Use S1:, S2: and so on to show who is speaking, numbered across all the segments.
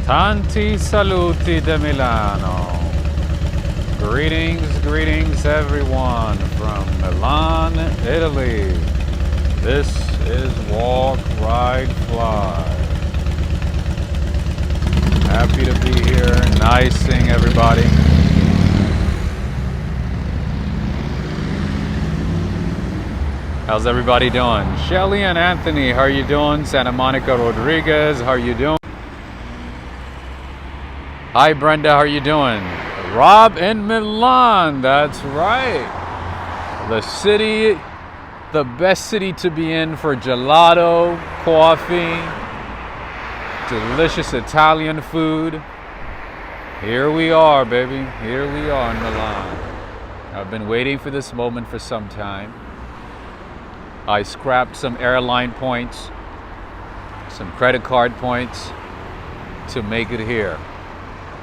S1: Tanti saluti de Milano. Greetings, greetings everyone from Milan, Italy. This is Walk, Ride, Fly. Happy to be here. Nice seeing everybody. How's everybody doing? Shelly and Anthony, how are you doing? Santa Monica Rodriguez, how are you doing? Hi Brenda, how are you doing? Rob in Milan, that's right. The city, the best city to be in for gelato, coffee, delicious Italian food. Here we are, baby. Here we are in Milan. I've been waiting for this moment for some time. I scrapped some airline points, some credit card points to make it here.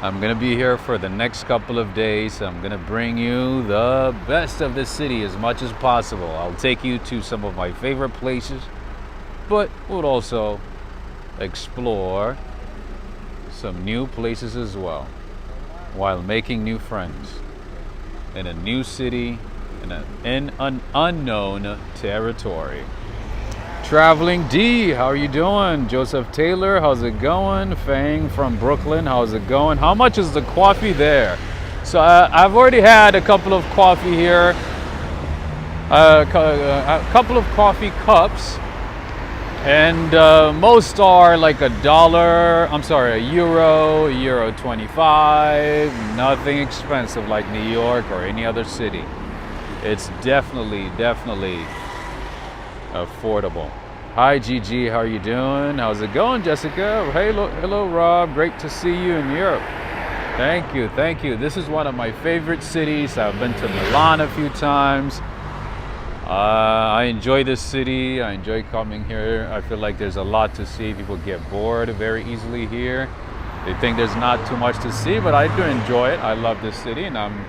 S1: I'm gonna be here for the next couple of days. I'm gonna bring you the best of the city as much as possible. I'll take you to some of my favorite places, but we'll also explore some new places as well, while making new friends in a new city, in an unknown territory. Traveling D, how are you doing? Joseph Taylor, how's it going? Fang from Brooklyn, how's it going? How much is the coffee there? So I've already had a couple of coffee here, a couple of coffee cups, and most are like €1, €1.25, nothing expensive like New York or any other city. It's definitely affordable. Hi Gigi, how are you doing? How's it going, Jessica? Hello Rob, great to see you in Europe. Thank you. This is one of my favorite cities. I've been to Milan a few times. I enjoy this city. I enjoy coming here. I feel like there's a lot to see. People get bored very easily here. They think there's not too much to see, but I do enjoy it. I love this city, and I'm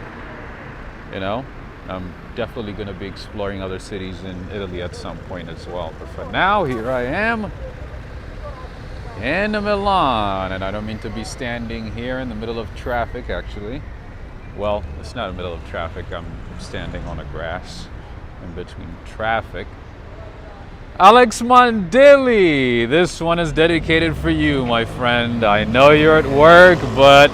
S1: definitely going to be exploring other cities in Italy at some point as well. But for now, here I am in Milan, and I don't mean to be standing here in the middle of traffic, actually. Well, it's not in the middle of traffic. I'm standing on the grass in between traffic. Alex Mondeli, this one is dedicated for you, my friend. I know you're at work, but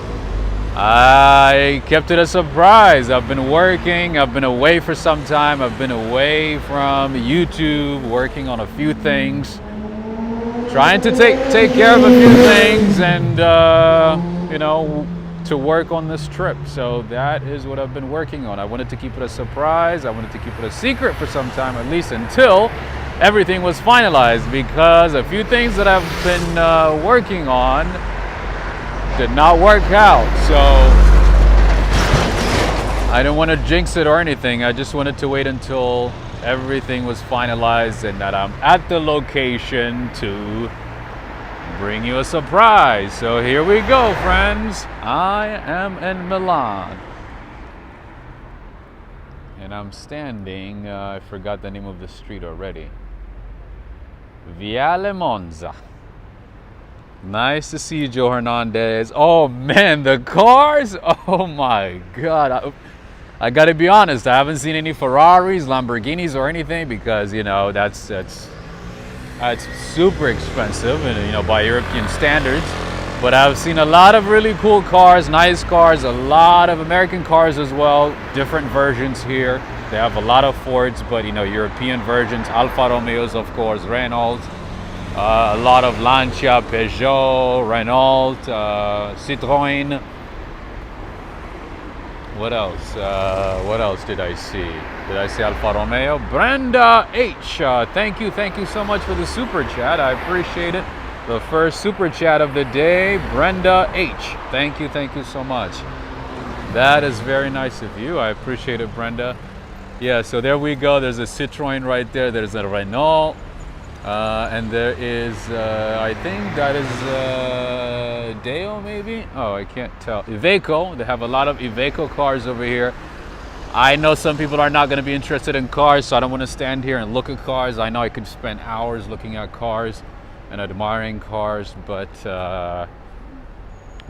S1: I kept it a surprise. I've been working, I've been away for some time. I've been away from YouTube, working on a few things, trying to take care of a few things and, to work on this trip. So that is what I've been working on. I wanted to keep it a surprise. I wanted to keep it a secret for some time, at least until everything was finalized, because a few things that I've been working on did not work out. So I didn't want to jinx it or anything. I just wanted to wait until everything was finalized and that I'm at the location to bring you a surprise. So here we go, friends. I am in Milan. And I'm standing, I forgot the name of the street already. Viale Monza. Nice to see you, Joe Hernandez. Oh man, the cars! Oh my God. I gotta be honest, I haven't seen any Ferraris, Lamborghinis or anything, because that's super expensive and by European standards. But I've seen a lot of really cool cars, nice cars, a lot of American cars as well, different versions here. They have a lot of Fords, but European versions, Alfa Romeos, of course, Renault. A lot of Lancia, Peugeot, Renault, Citroën. What else? What else did I see? Did I see Alfa Romeo? Brenda H. Thank you so much for the super chat. I appreciate it. The first super chat of the day, Brenda H. Thank you so much. That is very nice of you. I appreciate it, Brenda. Yeah, so there we go. There's a Citroën right there. There's a Renault. And there is, I think that is Deo maybe? Oh, I can't tell. Iveco. They have a lot of Iveco cars over here. I know some people are not going to be interested in cars, so I don't want to stand here and look at cars. I know I could spend hours looking at cars and admiring cars, but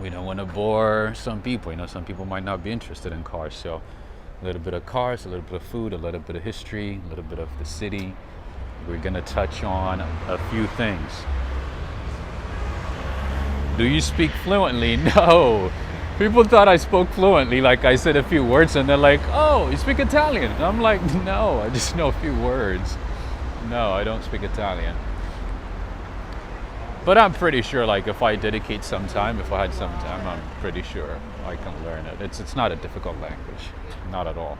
S1: We don't want to bore some people. Some people might not be interested in cars. So a little bit of cars, a little bit of food, a little bit of history, a little bit of the city. We're going to touch on a few things. Do you speak fluently? No. People thought I spoke fluently, like I said a few words, and they're like, oh, you speak Italian? And I'm like, no, I just know a few words. No, I don't speak Italian. But I'm pretty sure, like, if I dedicate some time, if I had some time, I'm pretty sure I can learn it. It's not a difficult language, not at all.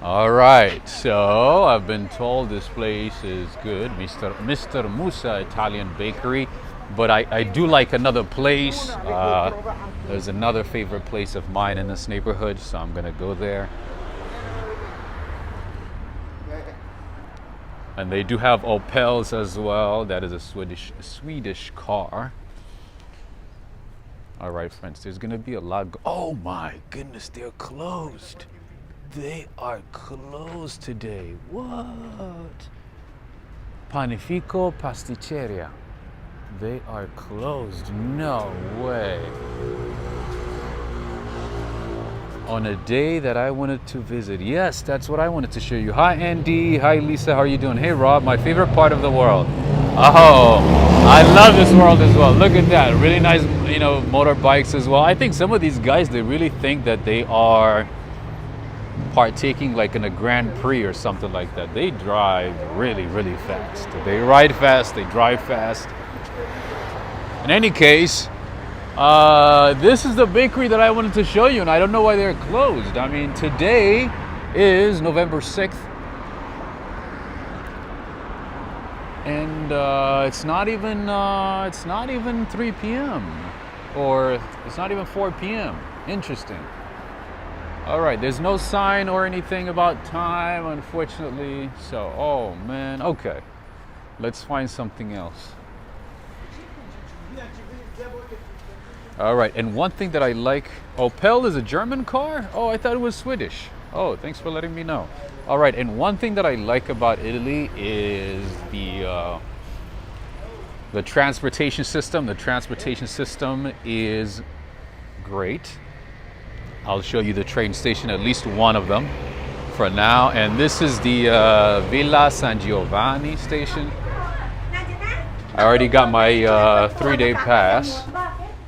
S1: All right, so I've been told this place is good, Mr. Musa Italian Bakery, but I do like another place. There's another favorite place of mine in this neighborhood, so I'm gonna go there. And they do have Opels as well. That is a Swedish car. All right, friends, there's gonna be a lot. Oh my goodness, they're closed. They are closed today. What? Panificio Pasticceria. They are closed. No way. On a day that I wanted to visit. Yes, that's what I wanted to show you. Hi, Andy. Hi, Lisa. How are you doing? Hey, Rob. My favorite part of the world. Oh, I love this world as well. Look at that. Really nice, motorbikes as well. I think some of these guys, they really think that they are partaking like in a Grand Prix or something like that. They drive really, really fast. They ride fast. They drive fast. In any case, this is the bakery that I wanted to show you, and I don't know why they're closed. I mean, today is November 6th, and it's not even 3 p.m. or it's not even 4 p.m. Interesting. All right, there's no sign or anything about time, unfortunately. So, oh man, okay. Let's find something else. All right, and one thing that I like, Opel is a German car? Oh, I thought it was Swedish. Oh, thanks for letting me know. All right, and one thing that I like about Italy is the transportation system. The transportation system is great. I'll show you the train station, at least one of them for now. And this is the Villa San Giovanni station. I already got my 3-day pass,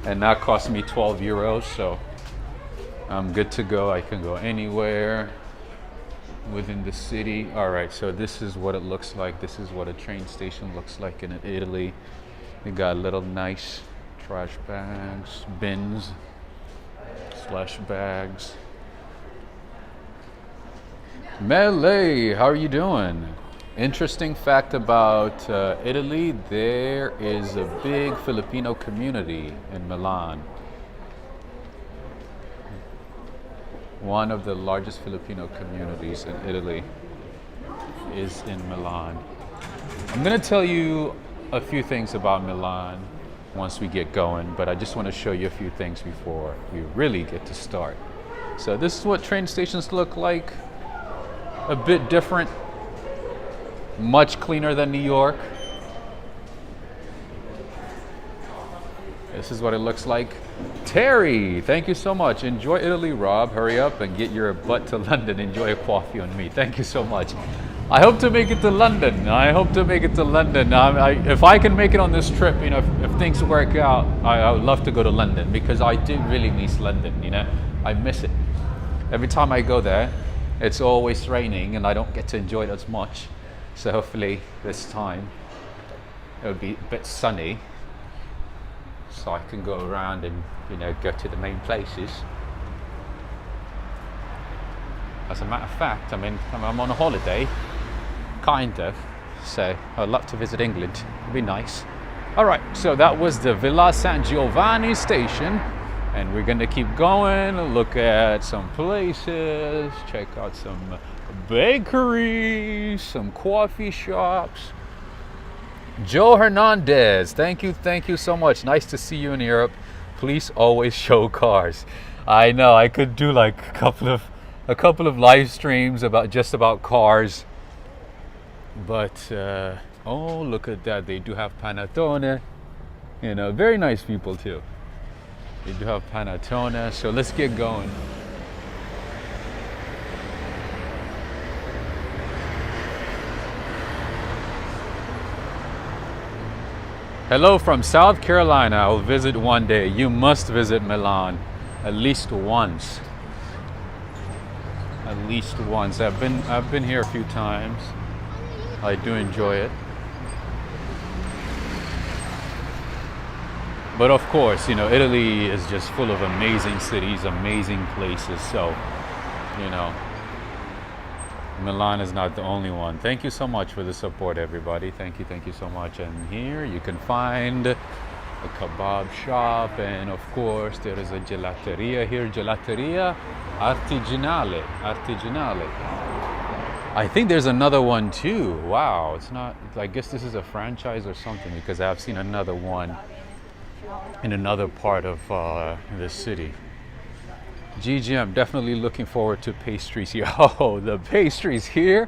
S1: and that cost me 12 euros, so I'm good to go. I can go anywhere within the city. All right, so this is what it looks like. This is what a train station looks like in Italy. You got little nice trash bags, bins, slash bags. Mele, how are you doing? Interesting fact about Italy, there is a big Filipino community in Milan. One of the largest Filipino communities in Italy is in Milan. I'm going to tell you a few things about Milan once we get going, but I just want to show you a few things before we really get to start. So this is what train stations look like. A bit different. Much cleaner than New York. This is what it looks like. Terry, thank you so much. Enjoy Italy, Rob. Hurry up and get your butt to London. Enjoy a coffee on me. Thank you so much. I hope to make it to London. If I can make it on this trip, if things work out, I would love to go to London, because I do really miss London. I miss it. Every time I go there, it's always raining and I don't get to enjoy it as much. So hopefully this time it'll be a bit sunny, so I can go around and go to the main places. As a matter of fact, I'm on a holiday, kind of, so I'd love to visit England. It'd be nice. All right, so that was the Villa San Giovanni station, and we're gonna keep going, look at some places, check out some bakeries, some coffee shops. Joe Hernandez, thank you so much. Nice to see you in Europe. Please always show cars. I know I could do like a couple of live streams about cars, but oh, look at that, they do have panettone. You know, very nice people too. We do have panettone, so let's get going. Hello from South Carolina. I'll visit one day. You must visit Milan at least once. At least once. I've been here a few times. I do enjoy it. But of course, you know, Italy is just full of amazing cities, amazing places. So, you know, Milan is not the only one. Thank you so much for the support, everybody. Thank you so much. And here you can find a kebab shop, and of course there is a gelateria here. Gelateria artigianale. I think there's another one too. Wow, it's not. I guess this is a franchise or something, because I've seen another one in another part of the city. Gigi, I'm definitely looking forward to pastries here. Oh, the pastries here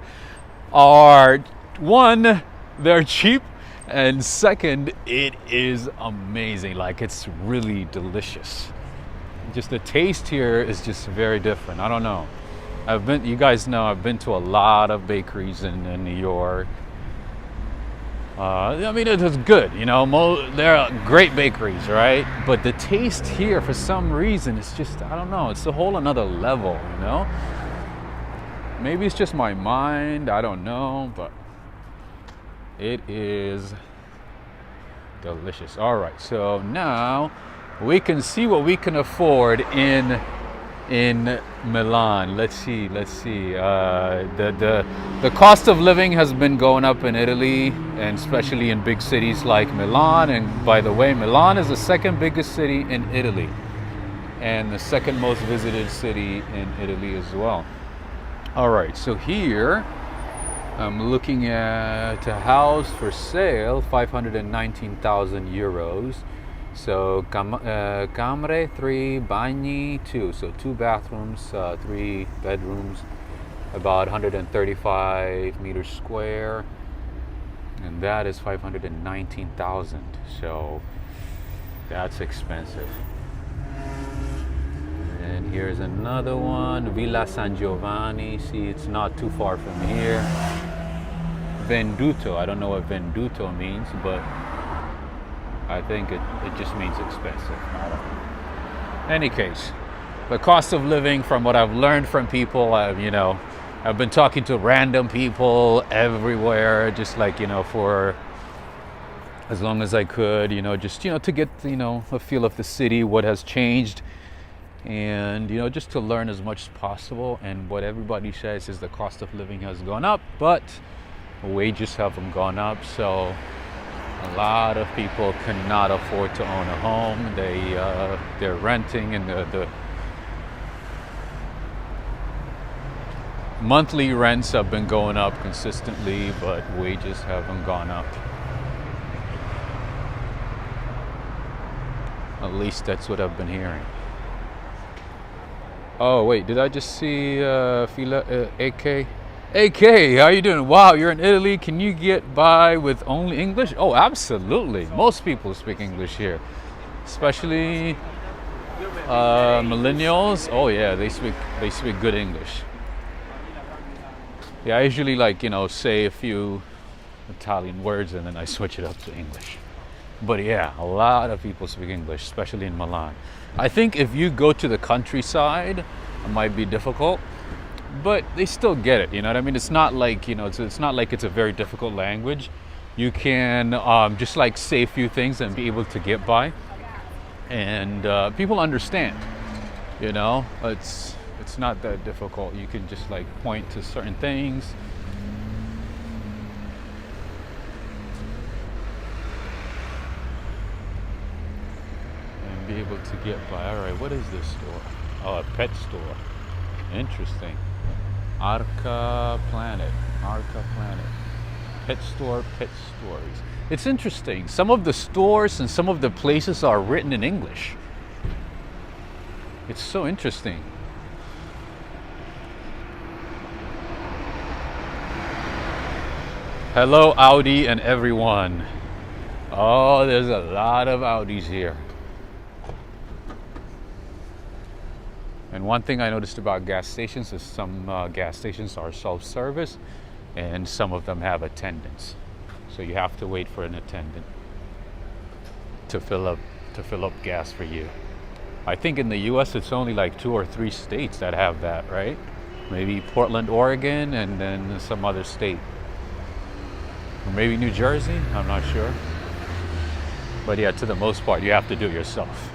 S1: are, one, they're cheap, and second, it is amazing. Like, it's really delicious. Just the taste here is just very different. I don't know. You guys know I've been to a lot of bakeries in New York. I mean, it is good, you know, they're great bakeries, right? But the taste here, for some reason, it's just, I don't know, it's a whole another level, you know? Maybe it's just my mind, I don't know, but it is delicious. All right, so now we can see what we can afford in Milan. Let's see. The cost of living has been going up in Italy, and especially in big cities like Milan. And by the way, Milan is the second biggest city in Italy, and the second most visited city in Italy as well. All right, so here I'm looking at a house for sale, 519,000 euros. So camere, 3, bagni, 2. So 2 bathrooms, 3 bedrooms, about 135 meters square, and that is 519,000. So that's expensive. And here's another one, Villa San Giovanni. See, it's not too far from here. Venduto. I don't know what venduto means, but I think it just means expensive. I don't know. Any case, the cost of living, from what I've learned from people, I've been talking to random people everywhere, just like, for as long as I could, just, to get, a feel of the city, what has changed, and, just to learn as much as possible. And what everybody says is the cost of living has gone up, but wages haven't gone up. So a lot of people cannot afford to own a home. They're renting, and the monthly rents have been going up consistently, but wages haven't gone up. At least that's what I've been hearing. Oh wait, did I just see AK? AK, how you doing? Wow, you're in Italy. Can you get by with only English? Oh, absolutely. Most people speak English here, especially millennials. Oh yeah, they speak good English. Yeah, I usually say a few Italian words and then I switch it up to English. But yeah, a lot of people speak English, especially in Milan. I think if you go to the countryside, it might be difficult, but they still get it. You know what I mean? It's not like, it's not like it's a very difficult language. You can just say a few things and be able to get by, and people understand. It's not that difficult. You can just point to certain things. And be able to get by. All right, what is this store? Oh, a pet store. Interesting. Arca Planet. Pet store, pet stories. It's interesting. Some of the stores and some of the places are written in English. It's so interesting. Hello, Audi and everyone. Oh, there's a lot of Audis here. And one thing I noticed about gas stations is some gas stations are self-service and some of them have attendants. So you have to wait for an attendant to fill up gas for you. I think in the US it's only like 2 or 3 states that have that, right? Maybe Portland, Oregon, and then some other state. Or maybe New Jersey, I'm not sure. But yeah, to the most part, you have to do it yourself.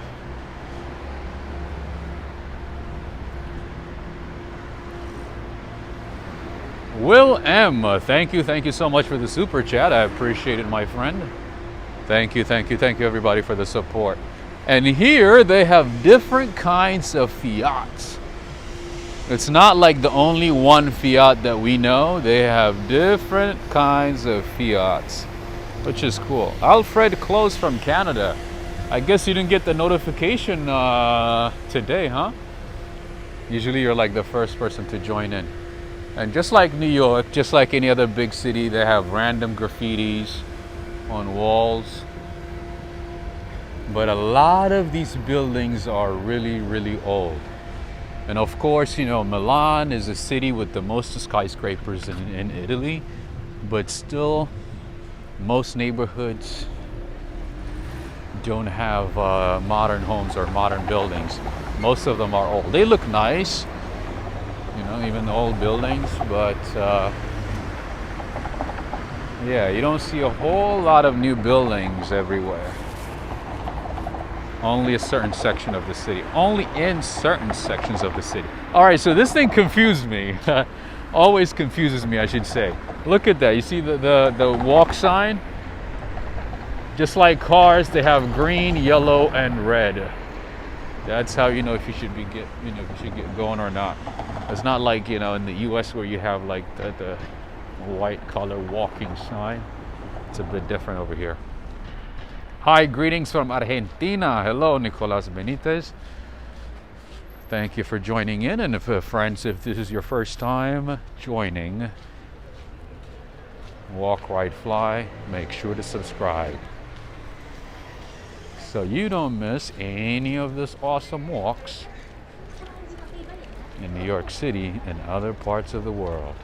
S1: Will M, thank you so much for the super chat. I appreciate it, my friend. Thank you everybody for the support. And here they have different kinds of Fiats. It's not like the only one Fiat that we know. They have different kinds of Fiats, which is cool. Alfred Close from Canada. I guess you didn't get the notification today, huh? Usually you're like the first person to join in. And just like New York, just like any other big city, they have random graffitis on walls. But a lot of these buildings are really, really old. And of course, you know, Milan is a city with the most skyscrapers in Italy, but still, most neighborhoods don't have modern homes or modern buildings. Most of them are old. They look nice, you know, even the old buildings, but yeah, you don't see a whole lot of new buildings everywhere. Only a certain section of the city. Only in certain sections of the city. All right, so this thing confused me. Always confuses me, I should say. Look at that. You see the walk sign? Just like cars, they have green, yellow, and red. That's how you know if you should be if you should get going or not. It's not like, you know, in the US where you have like the white color walking sign. It's a bit different over here. Hi, greetings from Argentina. Hello, Nicolas Benitez. Thank you for joining in. And if friends, if this is your first time joining Walk, Ride, Fly, make sure to subscribe so you don't miss any of this awesome walks in New York City and other parts of the world.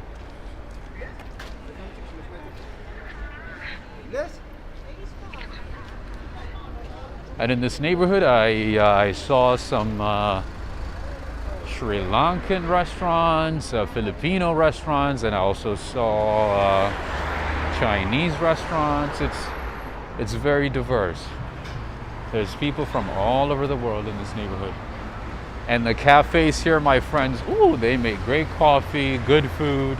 S1: And in this neighborhood, I saw some Sri Lankan restaurants, Filipino restaurants, and I also saw Chinese restaurants. It's very diverse. There's people from all over the world in this neighborhood. And the cafes here, my friends, ooh, they make great coffee, good food,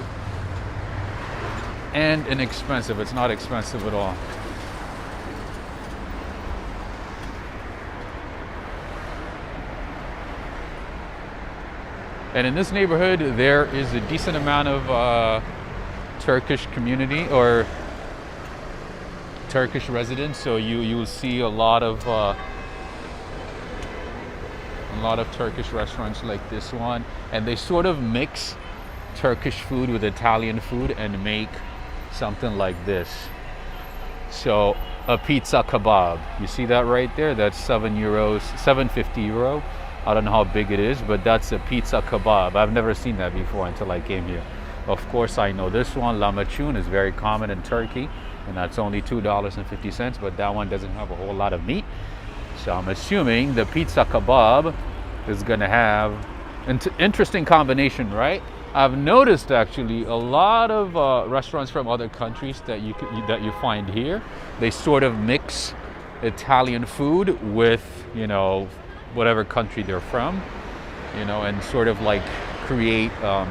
S1: and inexpensive. It's not expensive at all. And in this neighborhood, there is a decent amount of Turkish community or Turkish residents. So you will see a lot of Turkish restaurants like this one, and they sort of mix Turkish food with Italian food and make something like this. So a pizza kebab. You see that right there? That's €7, €7.50. I don't know how big it is, but that's a pizza kebab. I've never seen that before until I came here. Of course, I know this one, lahmacun, is very common in Turkey, and that's only $2.50, but that one doesn't have a whole lot of meat. So I'm assuming the pizza kebab is gonna have an interesting combination, right? I've noticed actually a lot of restaurants from other countries that you find here, they sort of mix Italian food with, you know, whatever country they're from, you know, and sort of like create a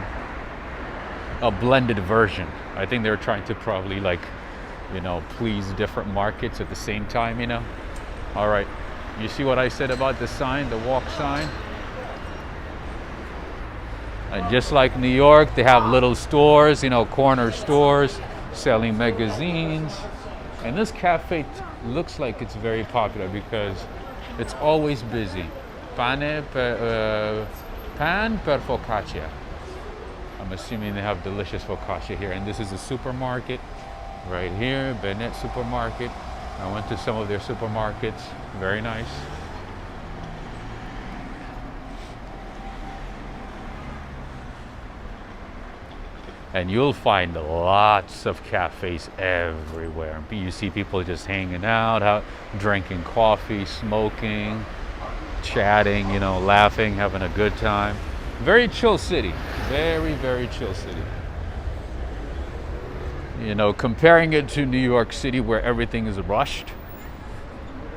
S1: blended version. I think they're trying to probably like, you know, please different markets at the same time, you know. All right, you see what I said about the sign, the walk sign? And just like New York, they have little stores, you know, corner stores selling magazines. And this cafe looks like it's very popular because it's always busy. Pan per focaccia. I'm assuming they have delicious focaccia here. And this is a supermarket right here, Bennett Supermarket. I went to some of their supermarkets. Very nice. And you'll find lots of cafes everywhere. You see people just hanging out, drinking coffee, smoking, chatting, you know, laughing, having a good time. Very chill city. Very, very chill city. You know, comparing it to New York City where everything is rushed,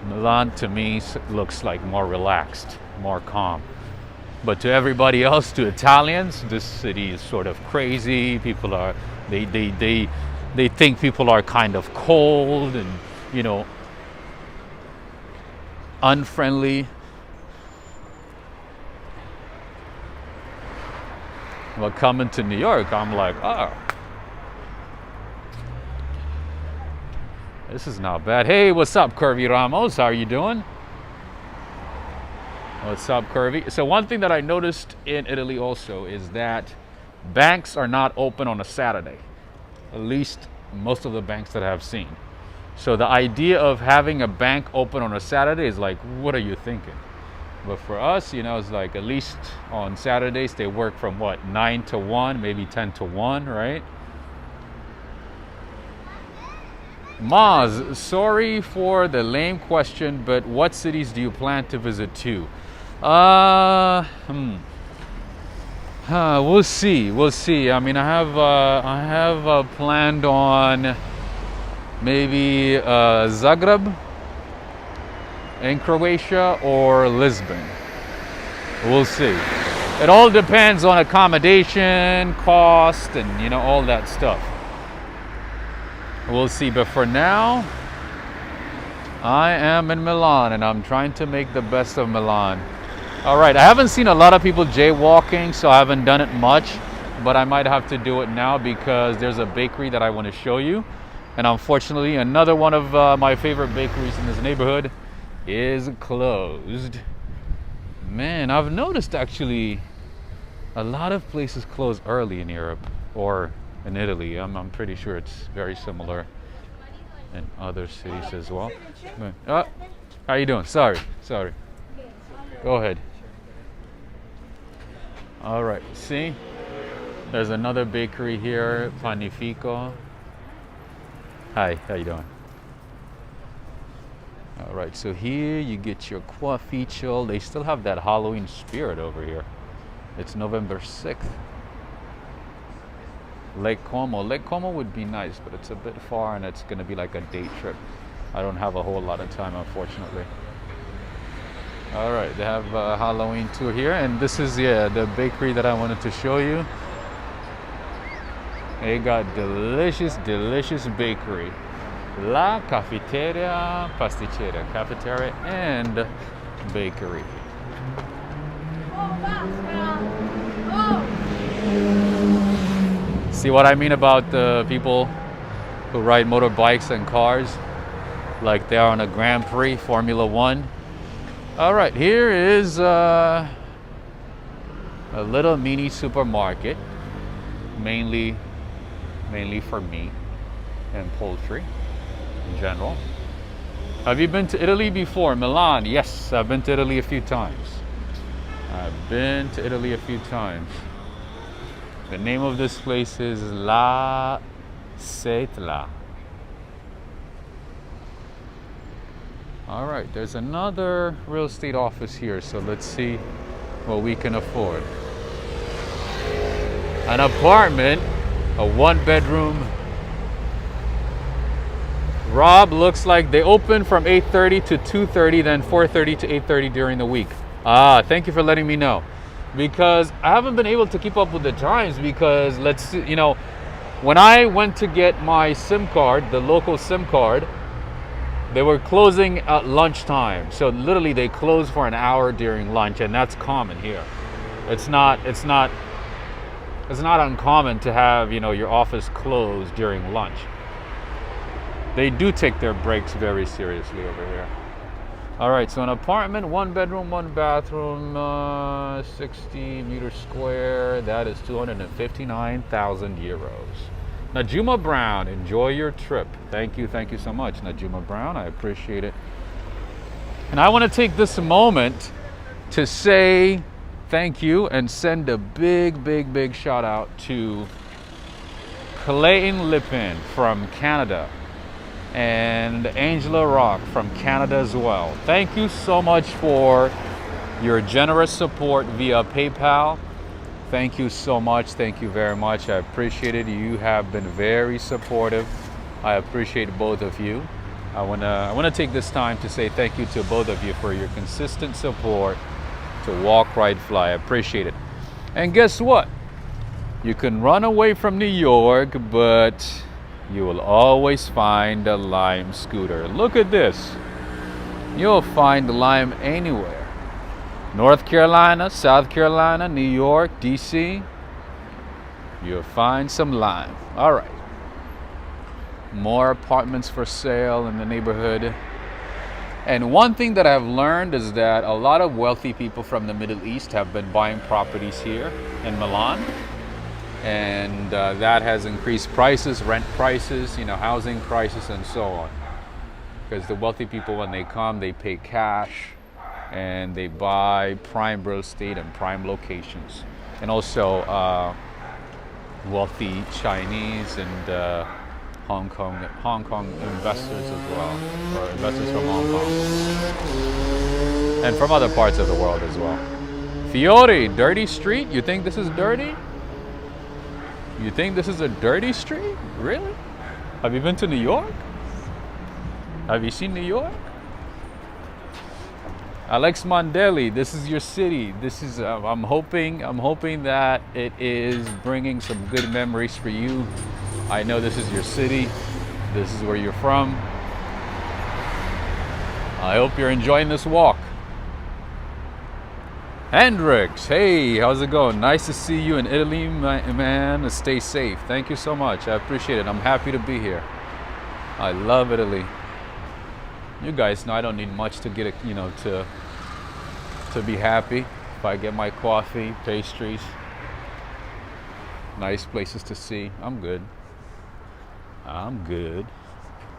S1: Milan to me looks like more relaxed, more calm. But to everybody else, to Italians, this city is sort of crazy. People are, they think people are kind of cold and, you know, unfriendly. But coming to New York, I'm like, oh, this is not bad. Hey, what's up, Curvy Ramos? How are you doing? What's up, Curvy? So one thing that I noticed in Italy also is that banks are not open on a Saturday. At least most of the banks that I've seen. So the idea of having a bank open on a Saturday is like, what are you thinking? But for us, you know, it's like at least on Saturdays they work from what, 9 to 1, maybe 10 to 1, right? Maz, sorry for the lame question, but what cities do you plan to visit to? We'll see. We'll see. I mean, I have planned on maybe Zagreb in Croatia or Lisbon. We'll see. It all depends on accommodation, cost, and you know, all that stuff. We'll see. But for now, I am in Milan and I'm trying to make the best of Milan. All right, I haven't seen a lot of people jaywalking, so I haven't done it much, but I might have to do it now because there's a bakery that I want to show you. And unfortunately, another one of my favorite bakeries in this neighborhood is closed. Man, I've noticed actually a lot of places close early in Europe or in Italy. I'm pretty sure it's very similar in other cities as well. How you doing? Sorry. Go ahead. All right, see? There's another bakery here, Panifico. Hi, how you doing? All right, so here you get your Quaficio. They still have that Halloween spirit over here. It's November 6th. Lake Como. Lake Como would be nice, but it's a bit far and it's gonna be like a day trip. I don't have a whole lot of time, unfortunately. All right, they have a Halloween tour here, and this is the bakery that I wanted to show you. They got delicious bakery. La Cafeteria Pasticceria, cafeteria and bakery. See what I mean about the people who ride motorbikes and cars like they are on a Grand Prix, Formula One? All right, here is a little mini supermarket, mainly for meat and poultry in general. Have you been to Italy before? Milan? Yes, I've been to Italy a few times. The name of this place is La Setla. All right, there's another real estate office here, so let's see what we can afford. An apartment, a 1-bedroom. Rob, looks like they open from 8:30 to 2:30, then 4:30 to 8:30 during the week. Thank you for letting me know. Because I haven't been able to keep up with the times because when I went to get my SIM card, the local SIM card, they were closing at lunchtime. So literally they close for an hour during lunch, and that's common here. It's not uncommon to have, your office closed during lunch. They do take their breaks very seriously over here. All right, so an apartment, 1-bedroom, 1-bathroom, 60 meters square. That is 259,000 euros. Najuma Brown, enjoy your trip. Thank you so much, Najuma Brown. I appreciate it. And I want to take this moment to say thank you and send a big shout out to Clayton Lippin from Canada and Angela Rock from Canada as well. Thank you so much for your generous support via PayPal. Thank you so much. Thank you very much. I appreciate it. You have been very supportive. I appreciate both of you. I wanna take this time to say thank you to both of you for your consistent support to Walk, Ride, Fly. I appreciate it. And guess what? You can run away from New York, but you will always find a Lime scooter. Look at this. You'll find Lime anywhere. North Carolina, South Carolina, New York, DC. You'll find some Lime. All right. More apartments for sale in the neighborhood. And one thing that I've learned is that a lot of wealthy people from the Middle East have been buying properties here in Milan. And that has increased prices, rent prices, housing prices, and so on. Because the wealthy people, when they come, they pay cash and they buy prime real estate and prime locations. And also wealthy Chinese and Hong Kong investors as well, or investors from Hong Kong and from other parts of the world as well. Fiore, dirty street? You think this is dirty? You think this is a dirty street? Really? Have you been to New York? Have you seen New York? Alex Mondeli, this is your city. This is I'm hoping that it is bringing some good memories for you. I know this is your city. This is where you're from. I hope you're enjoying this walk. Hendrix, hey, how's it going? Nice to see you in Italy, man. Stay safe. Thank you so much. I appreciate it. I'm happy to be here. I love Italy. You guys know I don't need much to get it, to be happy. If I get my coffee, pastries, nice places to see, I'm good. I'm good.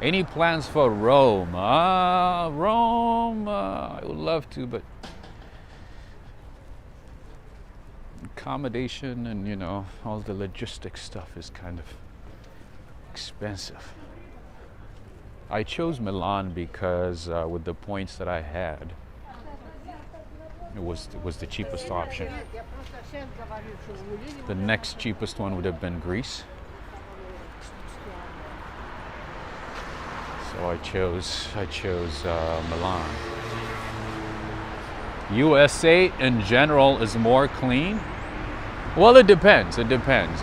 S1: Any plans for Rome? Rome, I would love to, but accommodation and all the logistics stuff is kind of expensive. I chose Milan because with the points that I had, it was the cheapest option. The next cheapest one would have been Greece. So I chose Milan. USA in general is more clean. Well, it depends. It depends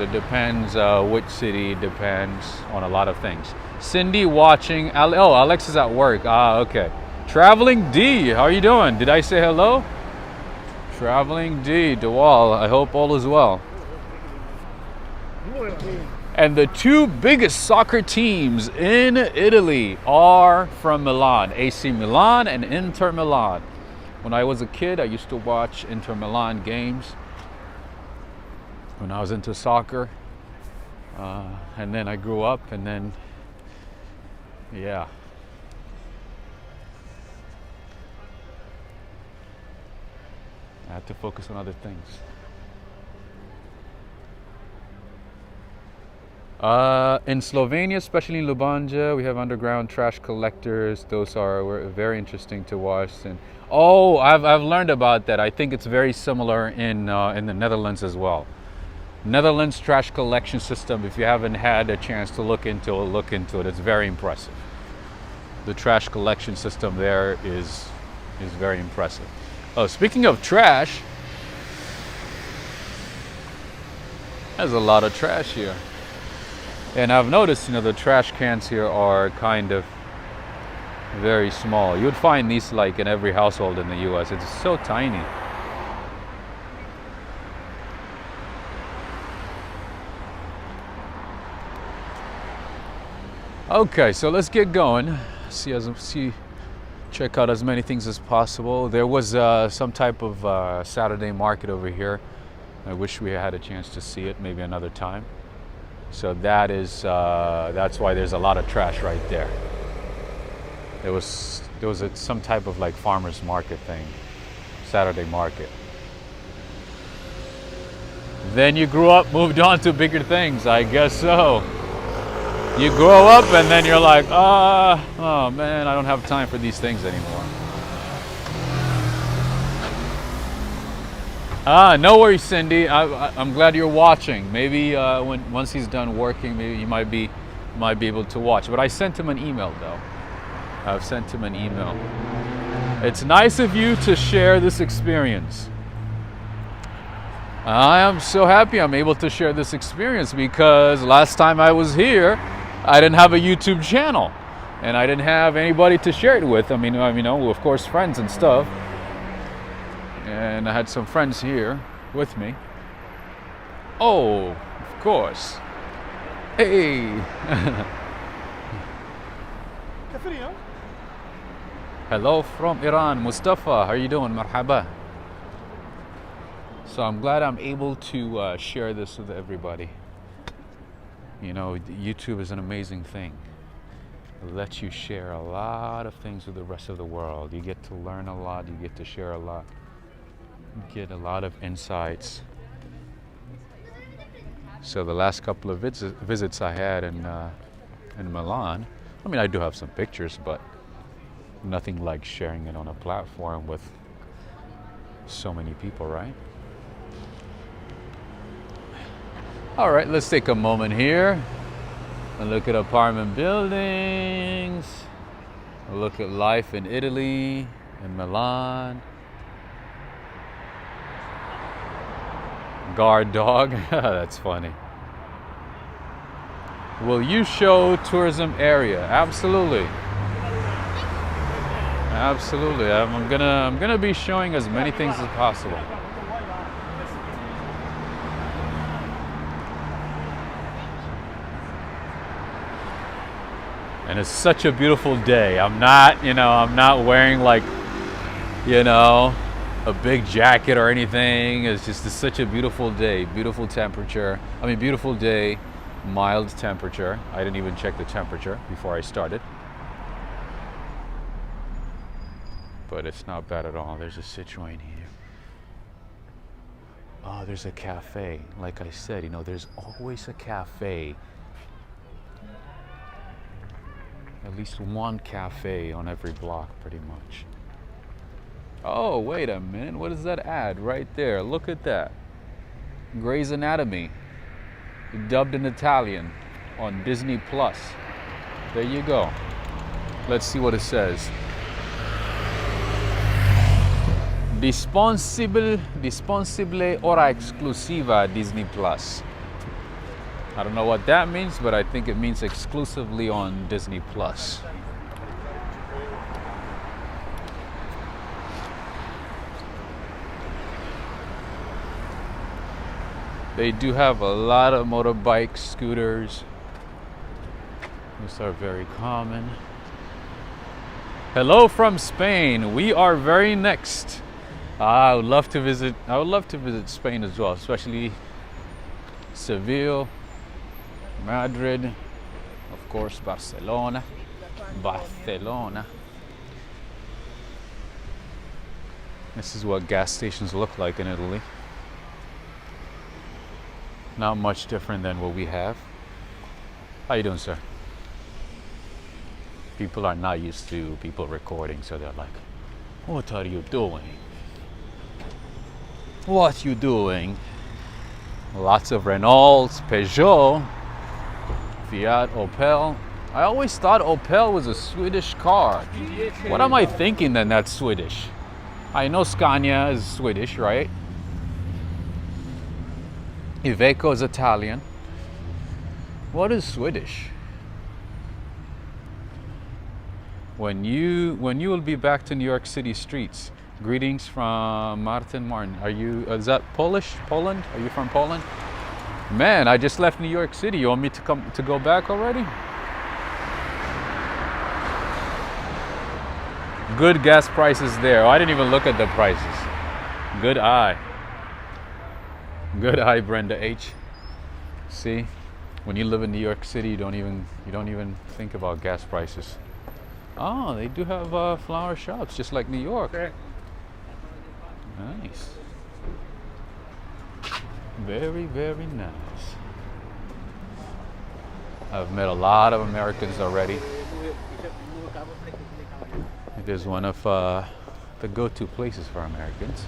S1: which city. It depends on a lot of things. Cindy watching. Oh, Alex is at work. Okay. Traveling D, how are you doing? Did I say hello? Traveling D, DeWall, I hope all is well. And the two biggest soccer teams in Italy are from Milan, AC Milan and Inter Milan. When I was a kid, I used to watch Inter Milan games when I was into soccer. And then I grew up, and then, yeah. I had to focus on other things. In Slovenia, especially in Ljubanja, we have underground trash collectors. Those were very interesting to watch. And I've learned about that. I think it's very similar in the Netherlands as well. Netherlands trash collection system. If you haven't had a chance to look into it. It's very impressive. The trash collection system there is very impressive. Oh, speaking of trash, there's a lot of trash here. And I've noticed, the trash cans here are kind of very small. You would find these like in every household in the US. It's so tiny. Okay, so let's get going. Check out as many things as possible. There was some type of Saturday market over here. I wish we had a chance to see it maybe another time. So that's why there's a lot of trash right there. There was some type of like farmers market thing, Saturday market. Then you grew up, moved on to bigger things, I guess so. You grow up and then you're like, oh man, I don't have time for these things anymore. No worries, Cindy. I'm glad you're watching. Maybe once he's done working, maybe you might be able to watch. But I sent him an email though. I've sent him an email. It's nice of you to share this experience. I am so happy I'm able to share this experience because last time I was here, I didn't have a YouTube channel and I didn't have anybody to share it with. I mean, of course, friends and stuff. And I had some friends here with me. Oh, of course. Hey. Hello from Iran, Mustafa. How are you doing? Marhaba. So I'm glad I'm able to share this with everybody. YouTube is an amazing thing. It lets you share a lot of things with the rest of the world. You get to learn a lot. You get to share a lot. You get a lot of insights. So the last couple of visits I had in Milan, I mean, I do have some pictures, but nothing like sharing it on a platform with so many people, right? All right, let's take a moment here and look at apartment buildings. Look at life in Italy, in Milan. Guard dog, that's funny. Will you show tourism area? Absolutely. Absolutely. I'm gonna be showing as many things as possible. And it's such a beautiful day. I'm not wearing like, a big jacket or anything. It's such a beautiful day, beautiful temperature. I mean, beautiful day, mild temperature. I didn't even check the temperature before I started. But it's not bad at all. There's a Citroen here. Oh, there's a cafe. Like I said, there's always a cafe. At least one cafe on every block, pretty much. Oh, wait a minute. What is that ad right there? Look at that. Grey's Anatomy, dubbed in Italian on Disney Plus. There you go. Let's see what it says. Disponibile ora exclusiva Disney Plus. I don't know what that means, but I think it means exclusively on Disney Plus. They do have a lot of motorbikes, scooters. These are very common. Hello from Spain. We are very next. I would love to visit Spain as well, especially Seville, Madrid, of course, Barcelona. This is what gas stations look like in Italy. Not much different than what we have. How you doing, sir? People are not used to people recording, so they're like, what are you doing? What you doing? Lots of Renaults, Peugeot, Fiat, Opel. I always thought Opel was a Swedish car. What am I thinking then that's Swedish? I know Scania is Swedish, right? Iveco is Italian. What is Swedish? When you will be back to New York City streets, greetings from Martin. Is that Polish? Poland? Are you from Poland? Man, I just left New York City. You want me to go back already? Good gas prices there. Oh, I didn't even look at the prices. Good eye. Good eye, Brenda H. See? When you live in New York City, you don't even think about gas prices. Oh, they do have flower shops just like New York. Nice. Very, very nice. I've met a lot of Americans already. It is one of the go-to places for Americans.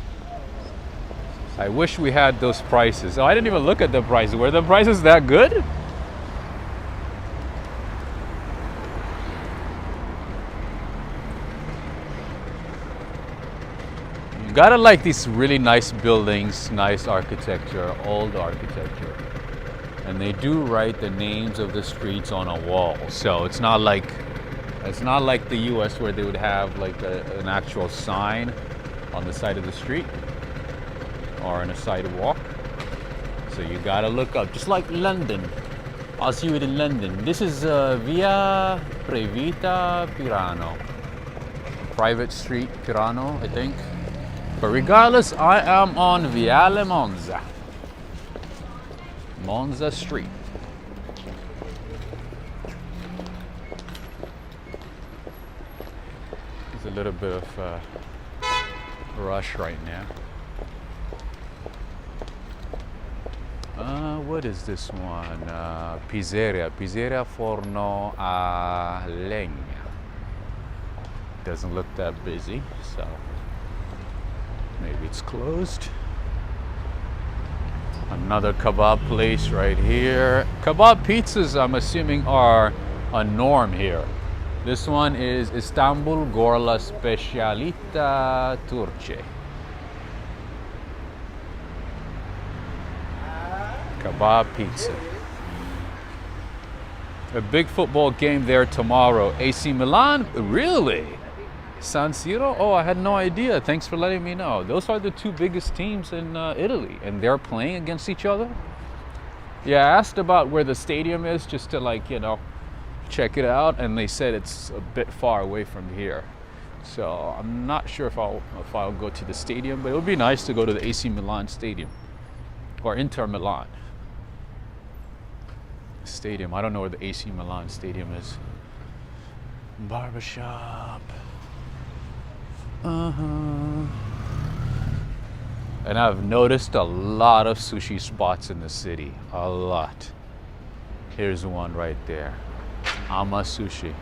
S1: I wish we had those prices. Oh, I didn't even look at the prices. Were the prices that good? You gotta like these really nice buildings, nice architecture, old architecture. And they do write the names of the streets on a wall. So it's not like the US where they would have like an actual sign on the side of the street or on a sidewalk. So you gotta look up, just like London. I'll see you in London. This is Via Previta Pirano. Private Street Pirano, I think. But regardless, I am on Viale Monza. Monza Street. There's a little bit of rush right now. What is this one? Pizzeria Forno a Legna. Doesn't look that busy, so maybe it's closed. Another kebab place right here. Kebab pizzas, I'm assuming, are a norm here. This one is Istanbul Gorla Specialita Turce. Kebab pizza. A big football game there tomorrow. AC Milan? Really? San Siro? Oh, I had no idea. Thanks for letting me know. Those are the two biggest teams in Italy, and they're playing against each other? Yeah, I asked about where the stadium is just to check it out, and they said it's a bit far away from here. So I'm not sure if I'll go to the stadium, but it would be nice to go to the AC Milan stadium or Inter Milan stadium. I don't know where the AC Milan stadium is. Barbershop. And I've noticed a lot of sushi spots in the city. A lot. Here's one right there. Ama Sushi.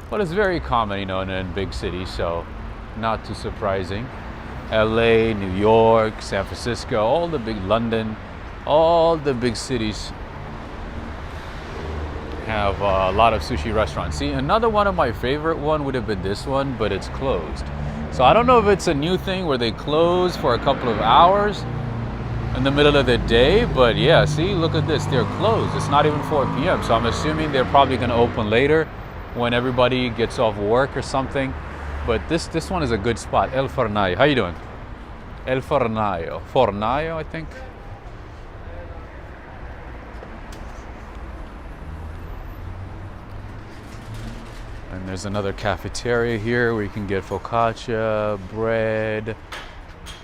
S1: But it's very common, in big cities, so not too surprising. LA, New York, San Francisco, London, all the big cities have a lot of sushi restaurants. See, another one of my favorite one would have been this one, but it's closed. So I don't know if it's a new thing where they close for a couple of hours in the middle of the day, but yeah, see, look at this, they're closed. It's not even 4 p.m. So I'm assuming they're probably gonna open later when everybody gets off work or something. But this one is a good spot. El Fornaio. How you doing? El Fornaio. Fornaio, I think. And there's another cafeteria here where you can get focaccia, bread,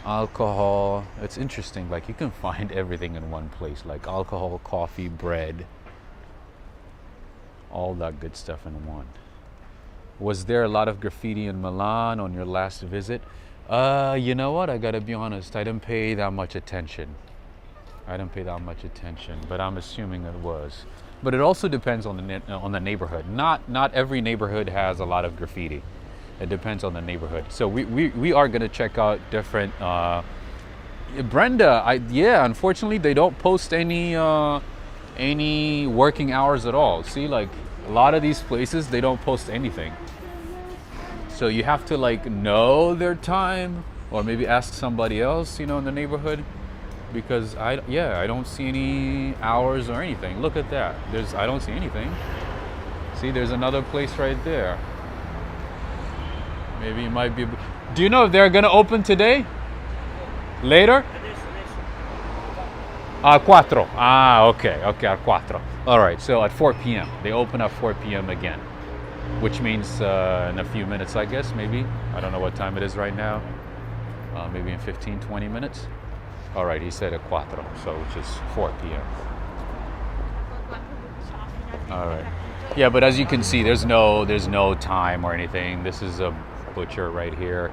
S1: alcohol. It's interesting, like you can find everything in one place, like alcohol, coffee, bread, all that good stuff in one. Was there a lot of graffiti in Milan on your last visit? You know what? I gotta be honest, I didn't pay that much attention. But I'm assuming it was. But it also depends on the neighborhood. Not every neighborhood has a lot of graffiti. It depends on the neighborhood. So we are gonna check out different. Brenda, unfortunately they don't post any working hours at all. See, like a lot of these places they don't post anything. So you have to know their time, or maybe ask somebody else, in the neighborhood. Because I don't see any hours or anything. Look at that. I don't see anything. See, there's another place right there. Maybe it might be. Do you know if they're gonna open today? Later? 4. Okay, at 4. All right, so at 4 p.m. They open at 4 p.m. again, which means in a few minutes, I guess, maybe. I don't know what time it is right now. Maybe in 15, 20 minutes. All right, he said at 4, so which is 4 p.m. All right. Yeah, but as you can see, there's no time or anything. This is a butcher right here.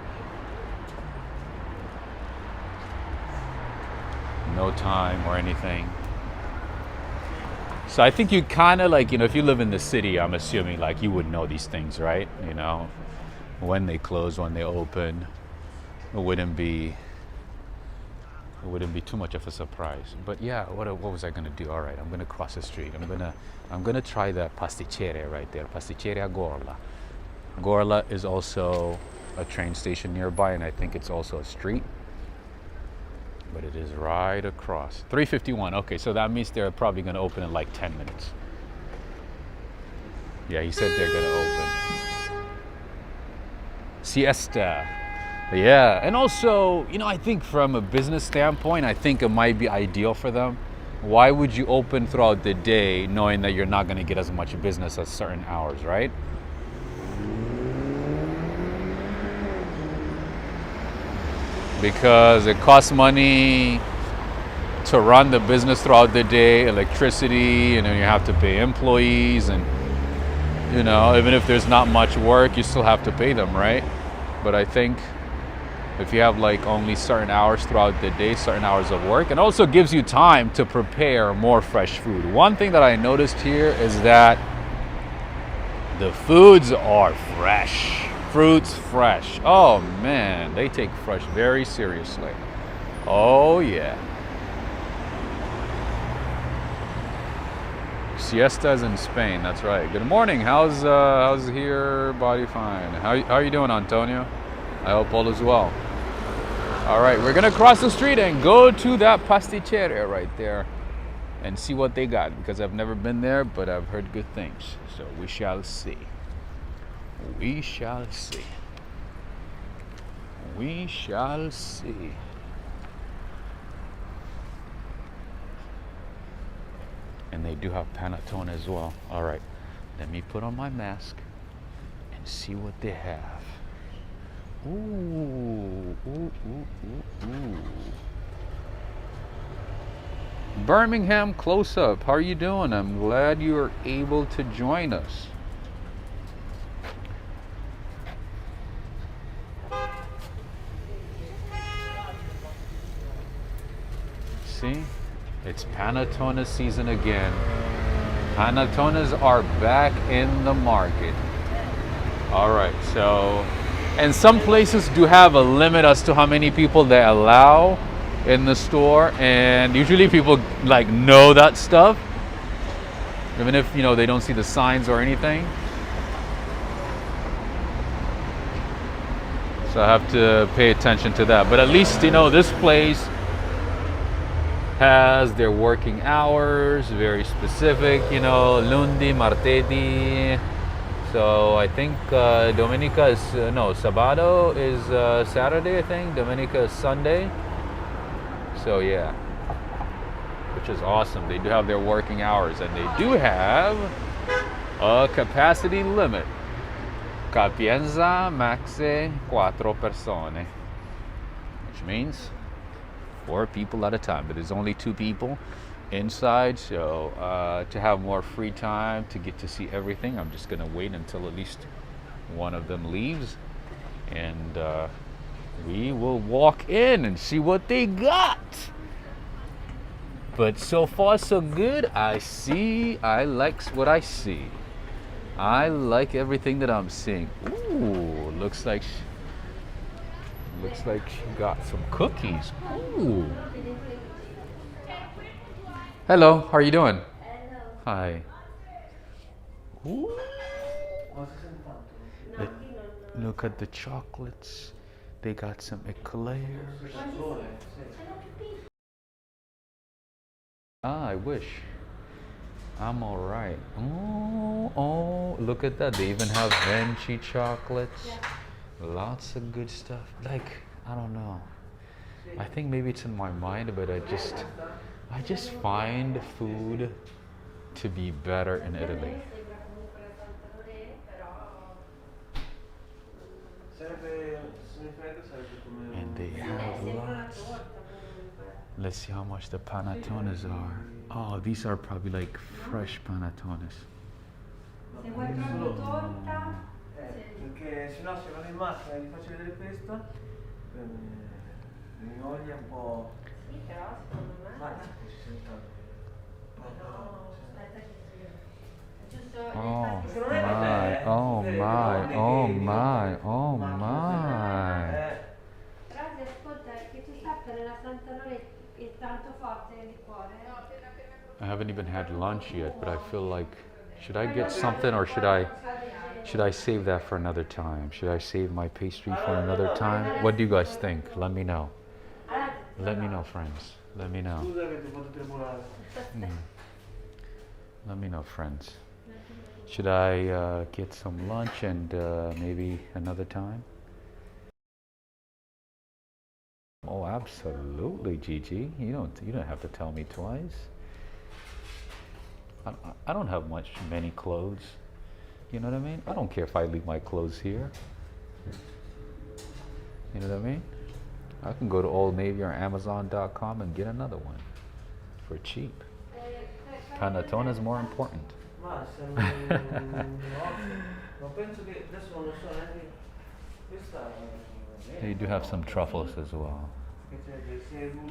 S1: No time or anything. So I think you kind of like, if you live in the city, I'm assuming like you would know these things, right? When they close, when they open. It wouldn't be too much of a surprise. But yeah, what was I gonna do? All right, I'm gonna cross the street. I'm gonna try the pasticceria right there. Pasticceria Gorla. Gorla is also a train station nearby, and I think it's also a street. But it is right across. 3:51. Okay, so that means they're probably gonna open in like 10 minutes. Yeah, he said they're gonna open. Siesta. Yeah, and also, I think from a business standpoint, I think it might be ideal for them. Why would you open throughout the day knowing that you're not going to get as much business at certain hours, right? Because it costs money to run the business throughout the day, electricity, and then you have to pay employees, and even if there's not much work, you still have to pay them, right? But I think if you have like only certain hours throughout the day, certain hours of work, it also gives you time to prepare more fresh food. One thing that I noticed here is that the foods are fresh. Fruits fresh. Oh man, they take fresh very seriously. Oh yeah. Siestas in Spain, that's right. Good morning. How's here? Body fine. How are you doing, Antonio? I hope all is well. All right, we're gonna cross the street and go to that pasticceria right there and see what they got, because I've never been there, but I've heard good things. So we shall see. We shall see. We shall see. And they do have panettone as well. All right, let me put on my mask and see what they have. Ooh, ooh, ooh, ooh, ooh. Birmingham close up. How are you doing? I'm glad you are able to join us. See? It's panettone season again. Panettones are back in the market. All right, so, and some places do have a limit as to how many people they allow in the store, and usually people like know that stuff, even if they don't see the signs or anything. So I have to pay attention to that. But at least this place has their working hours, very specific, lundi, martedì. So I think Domenica is, Sabado is Saturday, I think. Domenica is Sunday. So yeah, which is awesome. They do have their working hours, and they do have a capacity limit. Capienza maxi 4 persone. Which means 4 people at a time, but there's only 2 people inside, so to have more free time to get to see everything, I'm just gonna wait until at least one of them leaves, and we will walk in and see what they got. But so far so good. I like what I see. I like everything that I'm seeing. Ooh, looks like she got some cookies. Ooh. Hello, how are you doing? Hi. Ooh. Look at the chocolates. They got some eclairs. I wish. I'm all right. Oh, look at that. They even have Venchi chocolates. Lots of good stuff. Like, I don't know. I think maybe it's in my mind, but I just find food to be better in Italy. And they have lots. Let's see how much the panettones are. Oh, these are probably like fresh panettones.
S2: Se vuoi proprio torta,
S3: perché sennò se vado in macchina e vi faccio vedere questa, mi voglia un po'.
S2: sì, però secondo me.
S3: Ma ci sento.
S2: No, aspetta che ti. Giusto,
S1: Oh
S2: infatti.
S1: my, oh my, oh my, oh my.
S2: Però ti ascolta, che tu sappia, nella Santa Lore è tanto forte il liquore.
S1: I haven't even had lunch yet, but I feel like, should I get something or should I save that for another time? Should I save my pastry for another time? What do you guys think? Let me know. Let me know, friends. Let me know. Let me know, friends. Should I get some lunch and maybe another time? Oh, absolutely, Gigi. You don't have to tell me twice. I don't have many clothes. You know what I mean? I don't care if I leave my clothes here. You know what I mean? I can go to Old Navy or Amazon.com and get another one for cheap. Panettone is more important. You do have some truffles as well.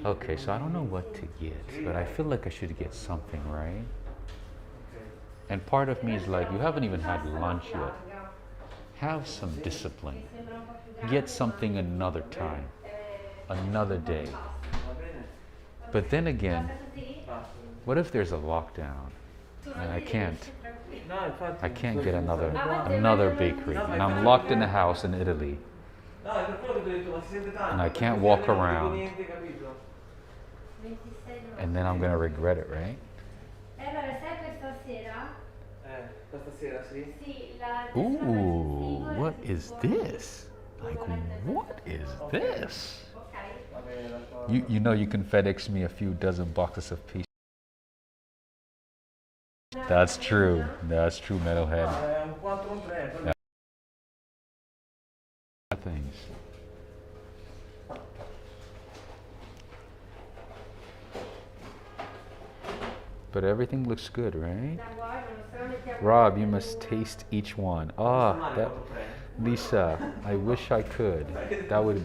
S1: Okay, so I don't know what to get, but I feel like I should get something, right? And part of me is like, you haven't even had lunch yet. Have some discipline. Get something another time, another day. But then again, what if there's a lockdown and I can't get another bakery and I'm locked in a house in Italy and I can't walk around and then I'm gonna regret it, right? Ooh, what is this? Like, what is this? You know you can FedEx me a few dozen boxes of pastry. That's true. That's true, metalhead. Things. But everything looks good, right? Rob, you must taste each one. Ah, Lisa, I wish I could. That would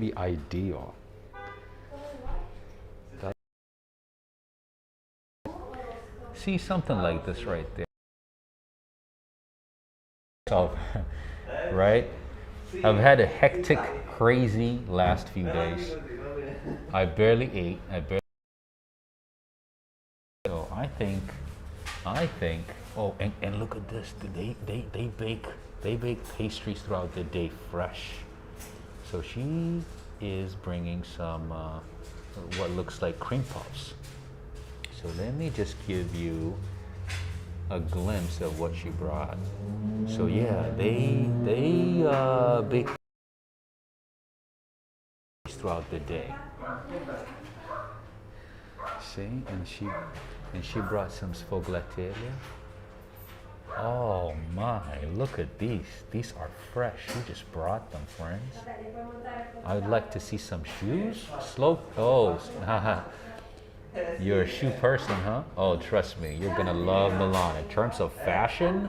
S1: be ideal. See something like this right there. So, right? I've had a hectic, crazy last few days. I barely ate. So I think. Oh, and look at this. They bake pastries throughout the day, fresh. So she is bringing some what looks like cream puffs. So let me just give you a glimpse of what she brought. So yeah, they bake throughout the day. See, and she brought some sfogliatelle. Oh my, look at these. These are fresh. She just brought them, friends. I would like to see some shoes. You're a shoe person, huh? Oh, trust me, you're gonna love Milan. In terms of fashion,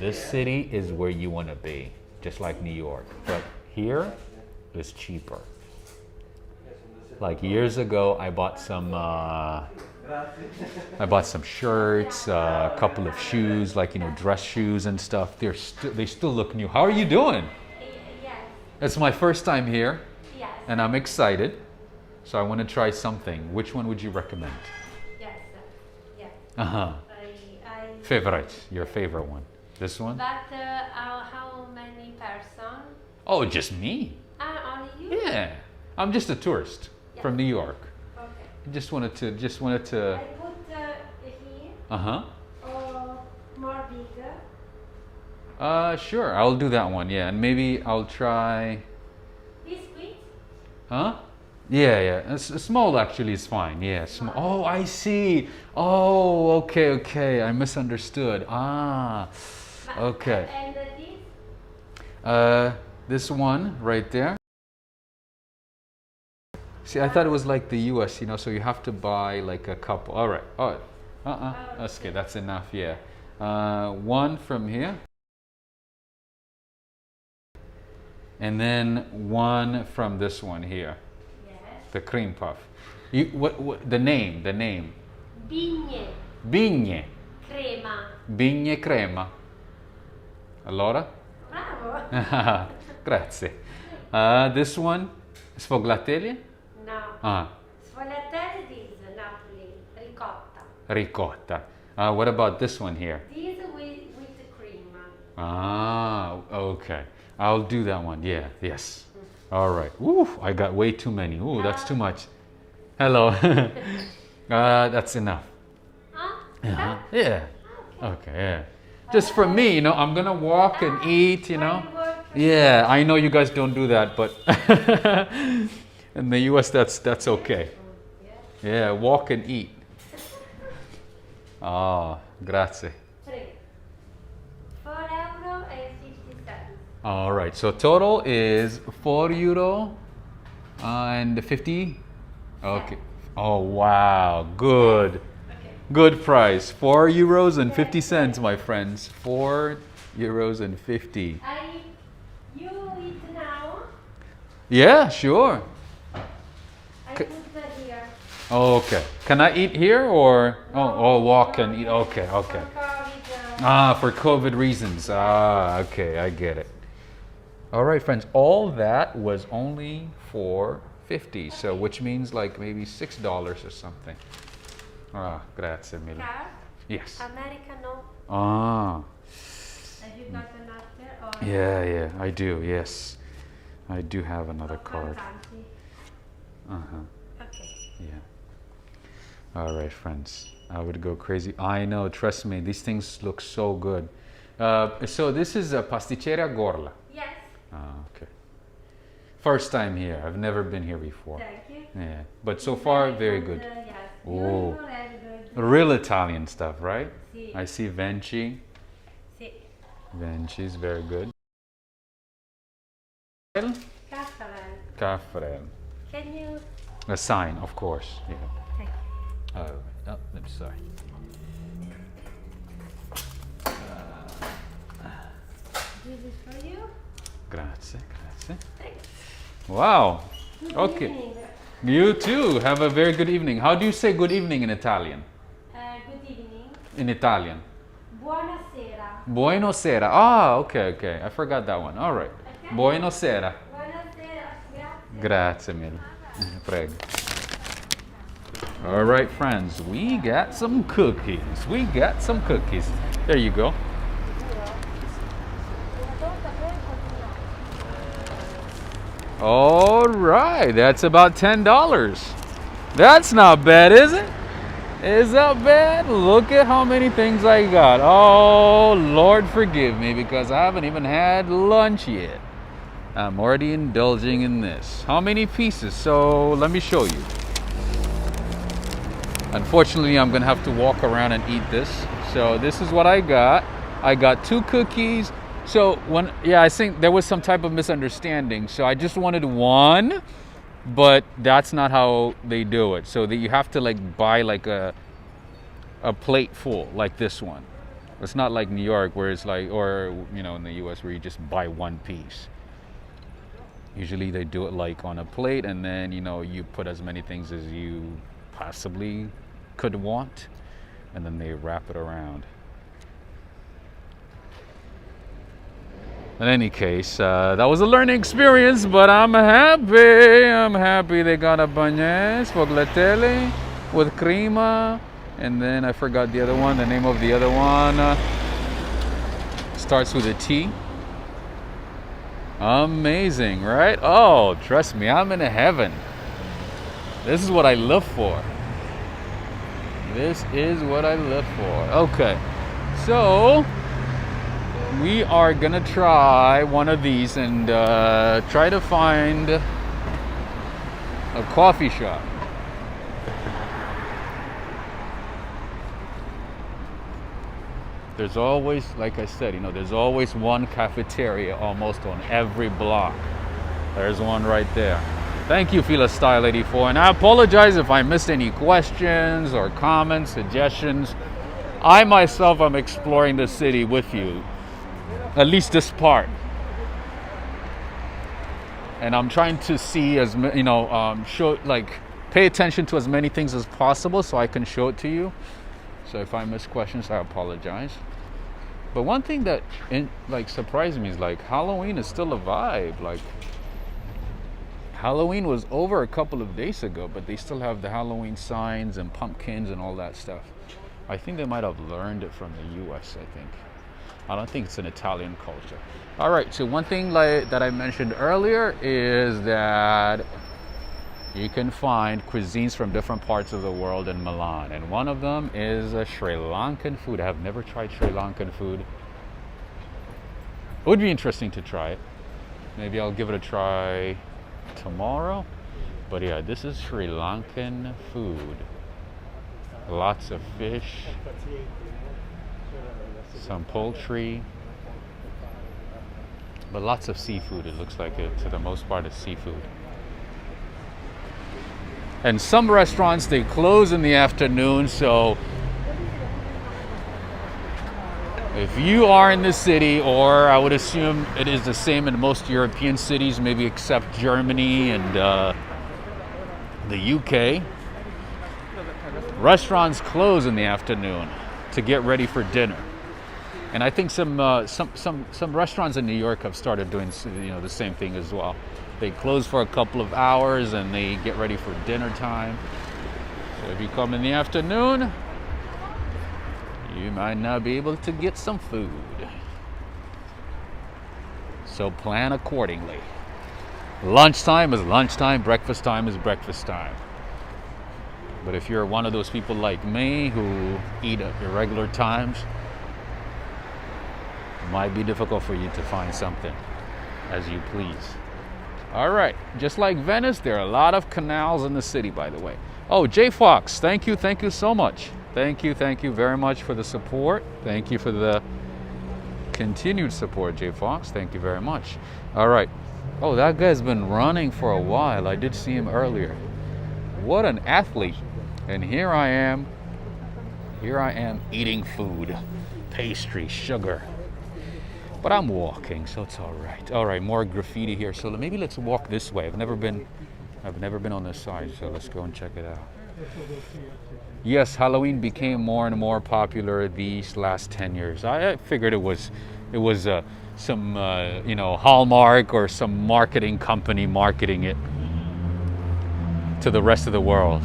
S1: this city is where you want to be, just like New York. But here is cheaper. Like years ago, I bought some shirts, a couple of shoes, like dress shoes and stuff. They still look new. How are you doing?
S2: Yes.
S1: It's my first time here,
S2: Yes.
S1: and I'm excited. So I want to try something. Which one would you recommend?
S2: Yes. Yes.
S1: Favorite, your favorite one. This one?
S2: But how many person?
S1: Oh, just me.
S2: Only you?
S1: Yeah, I'm just a tourist from New York.
S2: Okay.
S1: Just wanted to.
S2: I put here. Or more bigger.
S1: Sure, I'll do that one. Yeah, and maybe I'll try.
S2: Biscuit?
S1: Huh? Yeah. Small actually is fine. Yeah, small. Oh, I see. Oh, okay. I misunderstood. Okay.
S2: And this?
S1: This one right there. See, I thought it was like the U.S. So you have to buy like a couple. All right. That's okay. That's enough. Yeah. One from here. And then one from this one here.
S2: Yes.
S1: The cream puff. What the name? The name.
S2: Bigne.
S1: Bigne.
S2: Crema.
S1: Bigne crema. Allora?
S2: Bravo.
S1: Grazie. This one, sfogliatelle?
S2: No.
S1: Ah,
S2: Sfogliatelle is Napoli. Ricotta.
S1: ricotta. What about this one here?
S2: This with the cream.
S1: Ah, okay. I'll do that one. Yeah, yes. All right. Ooh, I got way too many. Ooh, that's too much. Hello. That's enough.
S2: Huh?
S1: Yeah. Okay, yeah. Just for me, you know, I'm gonna walk and eat, you know. Yeah, I know you guys don't do that, but in the US that's okay. Yeah, walk and eat. Ah, grazie.
S2: Prego. €4.50.
S1: All right, so total is €4 and 50. Okay. Oh wow, good. Good price. €4 and 50 cents, my friends. €4 and 50.
S2: You eat now?
S1: Yeah, sure.
S2: I put that here.
S1: Oh, okay. Can I eat here or walk and eat? Okay, okay. For COVID reasons. Okay, I get it. All right, friends. All that was only $4.50, so which means like maybe $6 or something. Grazie mille.
S2: Card?
S1: Yes.
S2: Americano.
S1: Ah.
S2: Have you got another? Or
S1: Yeah, I do. Yes, I do have another card.
S2: Okay.
S1: Yeah. All right, friends. I would go crazy. I know. Trust me. These things look so good. So this is a pasticceria Gorla.
S2: Yes.
S1: Okay. First time here. I've never been here before.
S2: Thank you.
S1: Yeah, but so far very good.
S2: Yes.
S1: Oh.
S2: Beautiful and good.
S1: Real Italian stuff, right?
S2: Sì.
S1: I see Venci.
S2: Sì.
S1: Venci's very good.
S2: Cassavelle.
S1: Caffrel.
S2: Can you?
S1: A sign, of course. Yeah.
S2: Thank you.
S1: Oh, I'm sorry.
S2: This is for you.
S1: Grazie, grazie.
S2: Thanks.
S1: Wow.
S2: Good
S1: Okay.
S2: evening.
S1: You too. Have a very good evening. How do you say good evening in Italian?
S2: Good evening.
S1: In Italian.
S2: Buonasera.
S1: Buonasera. Ah, okay. I forgot that one. All right.
S2: Okay.
S1: Buonasera.
S2: Buonasera. Grazie.
S1: Grazie mille. Prego. All right, friends. We got some cookies. There you go. All right. That's about $10. That's not bad, is it? Is that bad? Look at how many things I got. Oh, Lord forgive me because I haven't even had lunch yet. I'm already indulging in this. How many pieces? So let me show you. Unfortunately, I'm gonna have to walk around and eat this. So this is what I got. I got 2 cookies. So I think there was some type of misunderstanding. So I just wanted 1, but that's not how they do it. So that you have to like buy like a plate full, like this one. It's not like New York where it's like, or you know, in the US where you just buy 1 piece. Usually they do it like on a plate, and then you know you put as many things as you possibly could want, and then they wrap it around. In any case, that was a learning experience, but I'm happy they got a bagnet, sfogliatelle with crema, and then I forgot the other one, the name of the other one. Starts with a T. Amazing, right? Oh, trust me, I'm in heaven. This is what I live for. Okay, so we are gonna try one of these and try to find a coffee shop. There's always, like I said, you know, there's always one cafeteria almost on every block. There's one right there. Thank you, Fila Style 84. And I apologize if I missed any questions or comments, suggestions. I myself am exploring the city with you, at least this part. And I'm trying to see pay attention to as many things as possible so I can show it to you. So if I miss questions, I apologize. But one thing that surprised me is Halloween is still a vibe. Halloween was over a couple of days ago, but they still have the Halloween signs and pumpkins and all that stuff. I think they might have learned it from the US, I think. I don't think it's an Italian culture. All right, so one thing that I mentioned earlier is that you can find cuisines from different parts of the world in Milan. And one of them is Sri Lankan food. I have never tried Sri Lankan food. It would be interesting to try it. Maybe I'll give it a try tomorrow. But yeah, this is Sri Lankan food. Lots of fish, some poultry, but lots of seafood. It looks like it, to the most part, it's seafood. And some restaurants, they close in the afternoon, so if you are in the city, or I would assume it is the same in most European cities, maybe except Germany and the UK, restaurants close in the afternoon to get ready for dinner. And I think some restaurants in New York have started doing the same thing as well. They close for a couple of hours and they get ready for dinner time. So if you come in the afternoon, you might not be able to get some food. So plan accordingly. Lunchtime is lunchtime, breakfast time is breakfast time. But if you're one of those people like me who eat at irregular times, it might be difficult for you to find something as you please. All right, just like Venice, there are a lot of canals in the city, by the way. Oh, J Fox, thank you so much. Thank you very much for the support. Thank you for the continued support, J Fox. Thank you very much. All right. Oh, that guy's been running for a while. I did see him earlier. What an athlete. And here I am eating food, pastry, sugar. But I'm walking, so it's all right. All right, more graffiti here. So maybe let's walk this way. I've never been on this side, so let's go and check it out. Yes, Halloween became more and more popular these last 10 years. I figured it was some Hallmark or some marketing company marketing it to the rest of the world.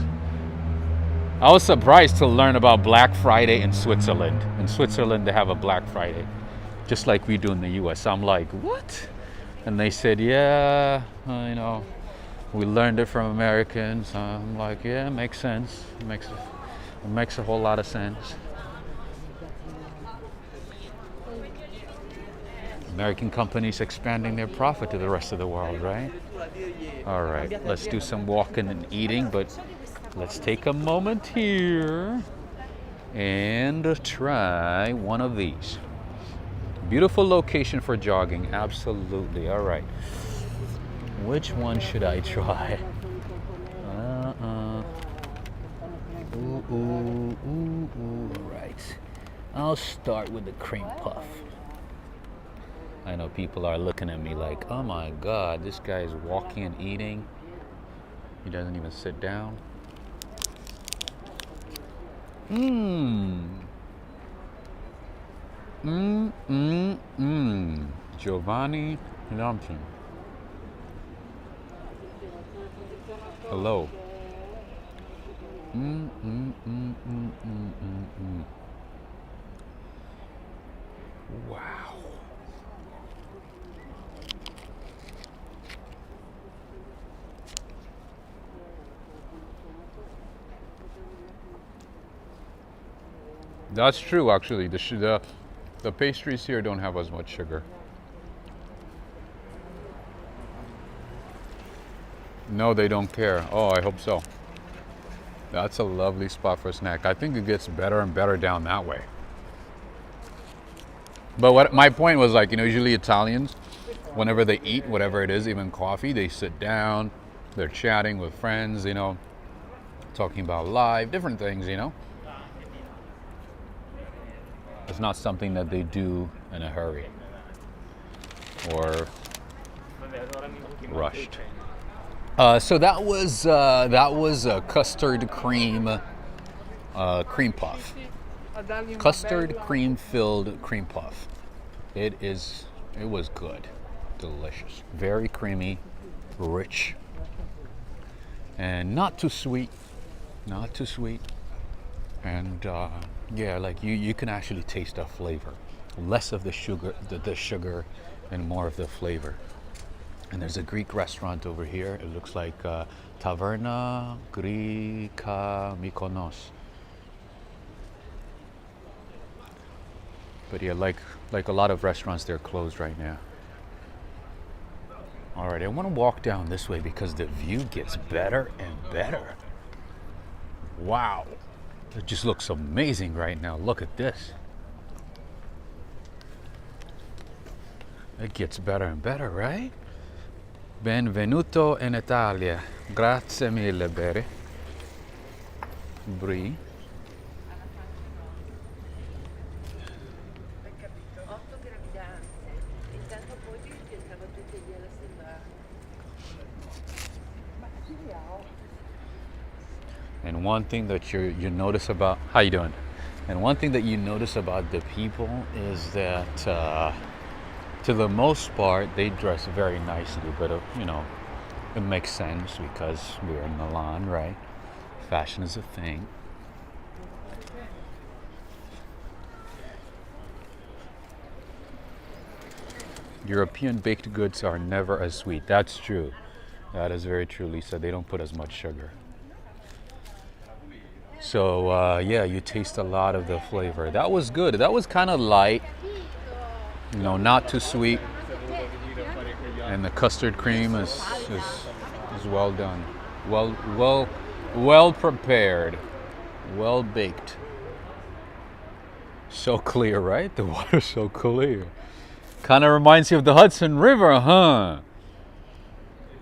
S1: I was surprised to learn about Black Friday in Switzerland. In Switzerland, they have a Black Friday, just like we do in the US. I'm like, what? And they said, yeah, we learned it from Americans. I'm like, yeah, it makes sense. It makes a whole lot of sense. American companies expanding their profit to the rest of the world, right? All right, let's do some walking and eating, but let's take a moment here and try one of these. Beautiful location for jogging, absolutely. All right, which one should I try? All right, I'll start with the cream puff. I know people are looking at me like, oh my God, this guy is walking and eating. He doesn't even sit down. Giovanni Lampton. Hello. Wow. That's true, actually. The pastries here don't have as much sugar. No, they don't care. Oh, I hope so. That's a lovely spot for a snack. I think it gets better and better down that way. But what my point was, usually Italians, whenever they eat whatever it is, even coffee, they sit down, They're chatting with friends, you know, talking about life, different things, you know. It's not something that they do in a hurry or rushed. So that was a custard cream cream puff. Custard cream filled cream puff. It was good, delicious, very creamy, rich, and not too sweet, and yeah, like you can actually taste the flavor, less of the sugar and more of the flavor. And there's a Greek restaurant over here. It looks like Taverna Grika Mykonos. But yeah, like a lot of restaurants, they're closed right now. All right, I want to walk down this way because the view gets better and better. Wow, it just looks amazing right now. Look at this. It gets better and better, right? Benvenuto in Italia. Grazie mille, Bere. Brie. And one thing that you notice about, how you doing? And one thing that you notice about the people is that to the most part they dress very nicely, but you know, it makes sense because we're in Milan, right? Fashion is a thing. European baked goods are never as sweet. That's true. That is very true, Lisa. They don't put as much sugar. So yeah, you taste a lot of the flavor. That was good. That was kind of light, you know, not too sweet. And the custard cream is well done, well prepared, well baked. So clear, right? The water's so clear. Kind of reminds you of the Hudson River, huh?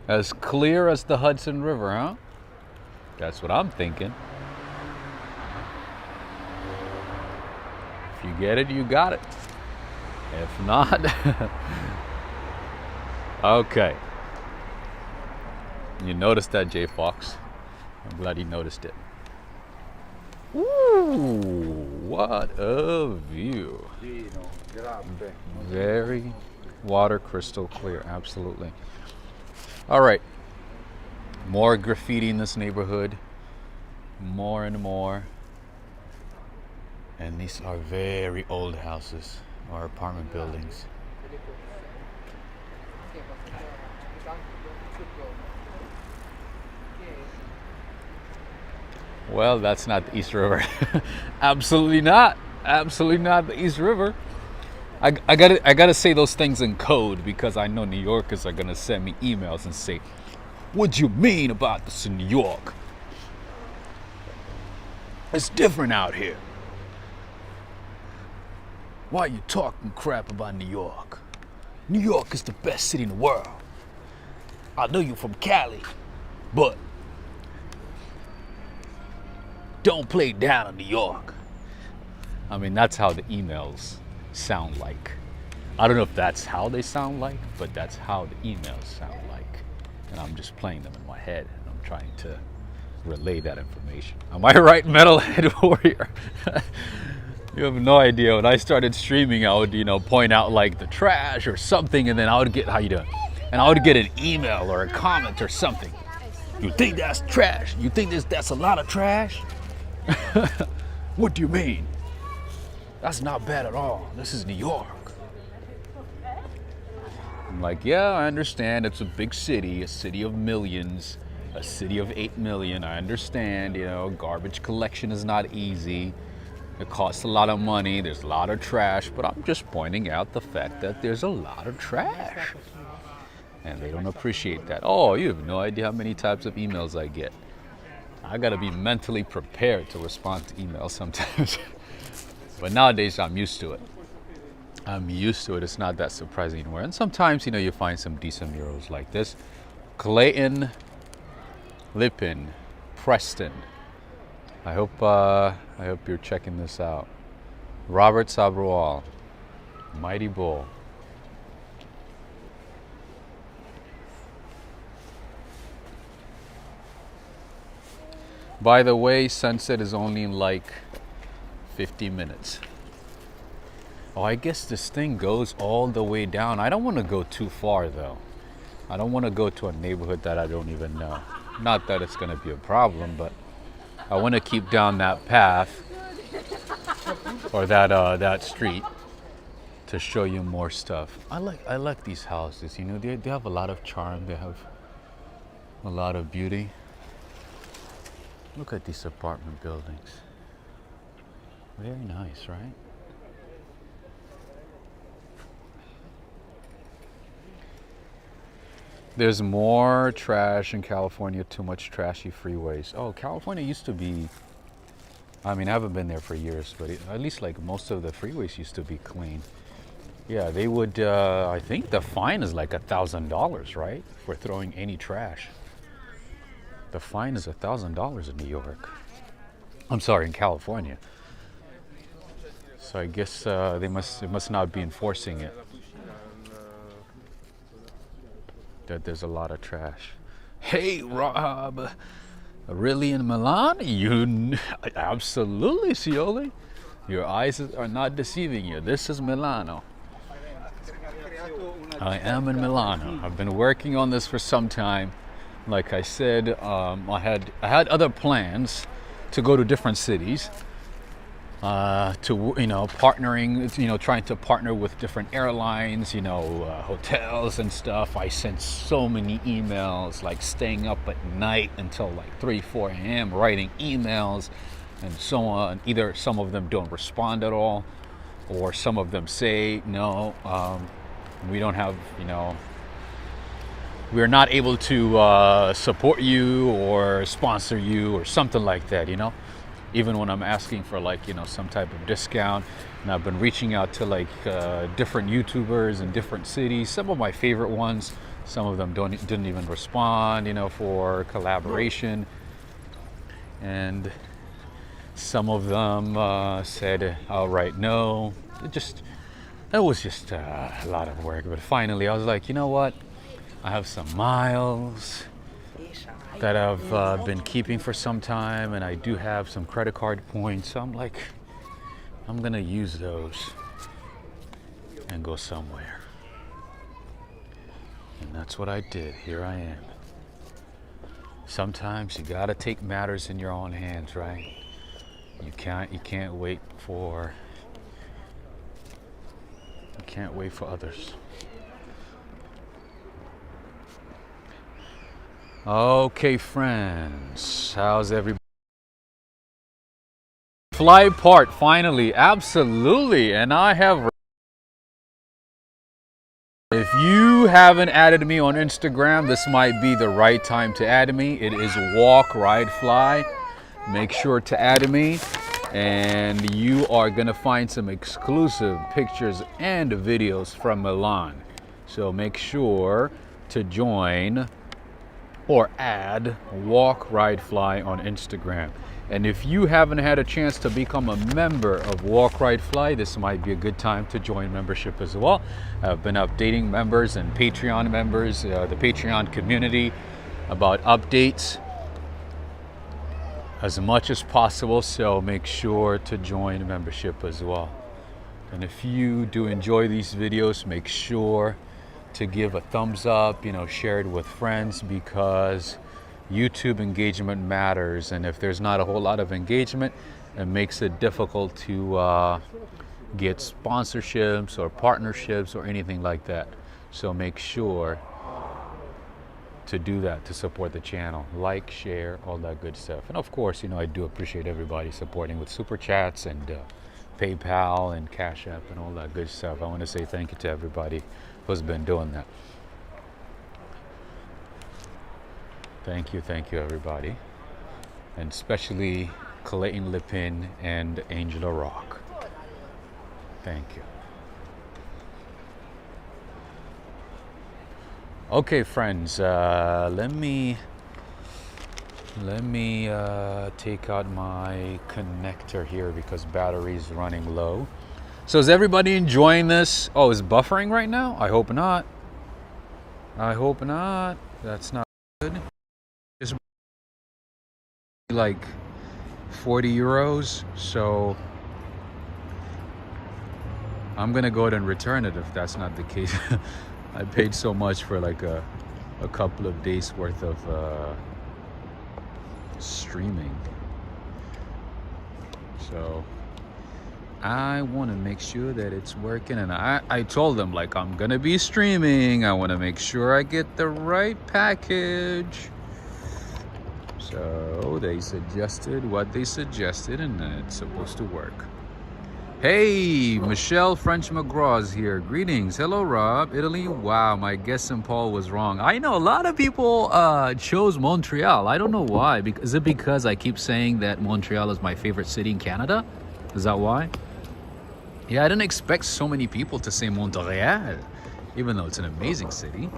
S1: As clear as the Hudson River, huh? That's what I'm thinking. If you get it, you got it. If not, okay. You noticed that, J Fox. I'm glad you noticed it. Ooh, what a view. Very water crystal clear, absolutely. All right. More graffiti in this neighborhood. More and more. And these are very old houses or apartment buildings. Well, that's not the East River. Absolutely not. Absolutely not the East River. I gotta say those things in code because I know New Yorkers are gonna send me emails and say, "What do you mean about this in New York? It's different out here. Why are you talking crap about New York? New York is the best city in the world. I know you're from Cali, but don't play down on New York." I mean, that's how the emails sound like. I don't know if that's how they sound like, but that's how the emails sound like. And I'm just playing them in my head, and I'm trying to relay that information. Am I right, Metalhead Warrior? You have no idea. When I started streaming, I would, you know, point out like the trash or something, and then I would get, how you doing? And I would get an email or a comment or something. You think that's trash? You think that's a lot of trash? What do you mean? That's not bad at all. This is New York. I'm like, yeah, I understand. It's a big city, a city of millions, a city of 8 million. I understand, you know, garbage collection is not easy. It costs a lot of money. There's a lot of trash, but I'm just pointing out the fact that there's a lot of trash. And they don't appreciate that. Oh, you have no idea how many types of emails I get. I gotta be mentally prepared to respond to emails sometimes. But nowadays, I'm used to it. I'm used to it. It's not that surprising anymore. And sometimes, you know, you find some decent murals like this. Clayton Lippin, Preston. I hope you're checking this out. Robert Sabroal, Mighty Bull. By the way, sunset is only in like 50 minutes. Oh, I guess this thing goes all the way down. I don't want to go too far though. I don't want to go to a neighborhood that I don't even know. Not that it's going to be a problem, but I want to keep down that path or that street to show you more stuff. I like these houses. You know, they have a lot of charm. They have a lot of beauty. Look at these apartment buildings. Very nice, right? There's more trash in California, too much trashy freeways. Oh, California used to be, I mean, I haven't been there for years, but at least like most of the freeways used to be clean. Yeah, they would, I think the fine is like $1,000, right? For throwing any trash. The fine is $1,000 in New York. I'm sorry, in California. So I guess they must not be enforcing it. That there's a lot of trash. Hey, Rob, really in Milan? You absolutely, Scioli. Your eyes are not deceiving you. This is Milano. I am in Milano. I've been working on this for some time. Like I said, I had other plans to go to different cities. To partnering, trying to partner with different airlines, hotels and stuff. I sent so many emails, like staying up at night until like 3-4 a.m. writing emails and so on. Either some of them don't respond at all, or some of them say no, we don't have, we're not able to support you or sponsor you or something like that, Even when I'm asking for some type of discount. And I've been reaching out to different YouTubers in different cities. Some of my favorite ones, some of them didn't even respond, for collaboration. And some of them said outright no. That was just a lot of work. But finally I was like, you know what? I have some miles that I've been keeping for some time, and I do have some credit card points. So I'm like, I'm gonna use those and go somewhere. And that's what I did. Here I am. Sometimes you gotta take matters in your own hands, right? You can't wait for others. Okay, friends, how's everybody? Fly part, finally, absolutely, and I have. If you haven't added me on Instagram, this might be the right time to add me. It is Walk, Ride, Fly. Make sure to add me, and you are gonna find some exclusive pictures and videos from Milan. So make sure to join or add Walk, Ride, Fly on Instagram. And if you haven't had a chance to become a member of Walk, Ride, Fly, this might be a good time to join membership as well. I've been updating members and Patreon members, the Patreon community, about updates as much as possible, so make sure to join membership as well. And if you do enjoy these videos, make sure to give a thumbs up, share it with friends, because YouTube engagement matters, and if there's not a whole lot of engagement, it makes it difficult to get sponsorships or partnerships or anything like that. So make sure to do that to support the channel. Like, share, all that good stuff. And of course, I do appreciate everybody supporting with super chats and PayPal and Cash App and all that good stuff. I want to say thank you to everybody who's been doing that. Thank you everybody, and especially Clayton Lippin and Angela Rock. Thank you. Okay, friends, let me Let me take out my connector here because battery's running low. So is everybody enjoying this? Oh, is buffering right now? I hope not. I hope not. That's not good. It's like 40 euros. So I'm gonna go ahead and return it if that's not the case. I paid so much for like a couple of days worth of streaming. So I want to make sure that it's working, and I told them, like, I'm gonna be streaming, I want to make sure I get the right package. So they suggested what they suggested, and it's supposed to work. Hey, Michelle French McGraw's here. Greetings. Hello, Rob. Italy. Wow, my guess in Paul was wrong. I know a lot of people chose Montreal. I don't know why. Is it because I keep saying that Montreal is my favorite city in Canada? Is that why? Yeah, I didn't expect so many people to say Montreal, even though it's an amazing city.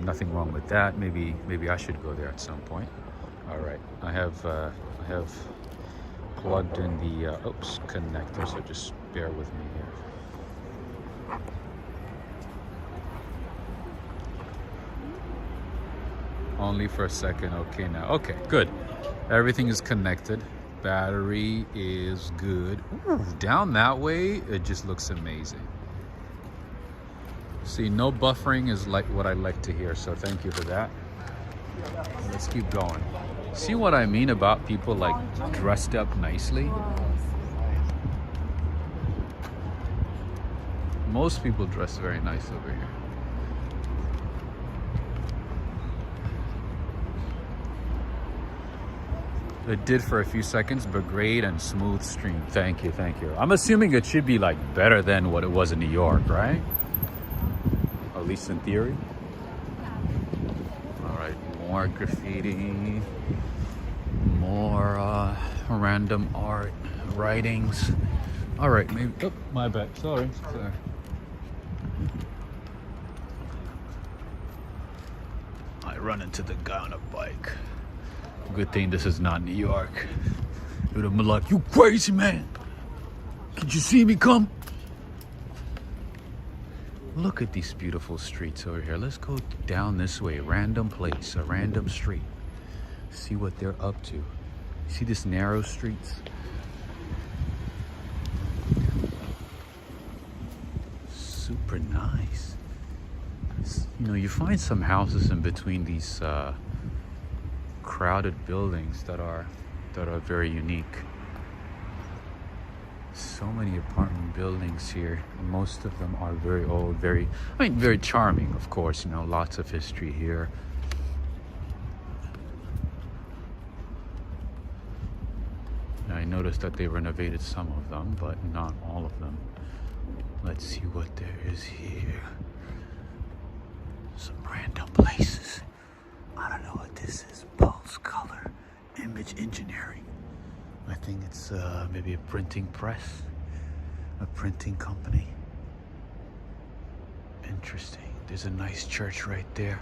S1: Nothing wrong with that. Maybe I should go there at some point. All right, I have plugged in the connector, so just bear with me here. Only for a second. Okay, now. Okay, good. Everything is connected. Battery is good. Ooh, down that way, it just looks amazing. See, no buffering is like what I like to hear, so thank you for that. Let's keep going. See what I mean about people like dressed up nicely? Most people dress very nice over here. It did for a few seconds, but great and smooth stream. Thank you, thank you. I'm assuming it should be like better than what it was in New York, right? At least in theory. All right, more graffiti, more random art, writings. All right, maybe. Oh, my bad. Sorry. I run into the guy on a bike. Good thing this is not New York. It would have been like, you crazy man. Could you see me come? Look at these beautiful streets over here. Let's go down this way. Random place, a random street. See what they're up to. See this narrow streets? Super nice. You know, you find some houses in between these crowded buildings that are very unique. So many apartment buildings here. Most of them are very old, very charming, of course, you know, lots of history here. I noticed that they renovated some of them, but not all of them. Let's see what there is here. Some random places. I don't know what this is. Pulse color, image engineering. I think it's maybe a printing press, a printing company. Interesting. There's a nice church right there.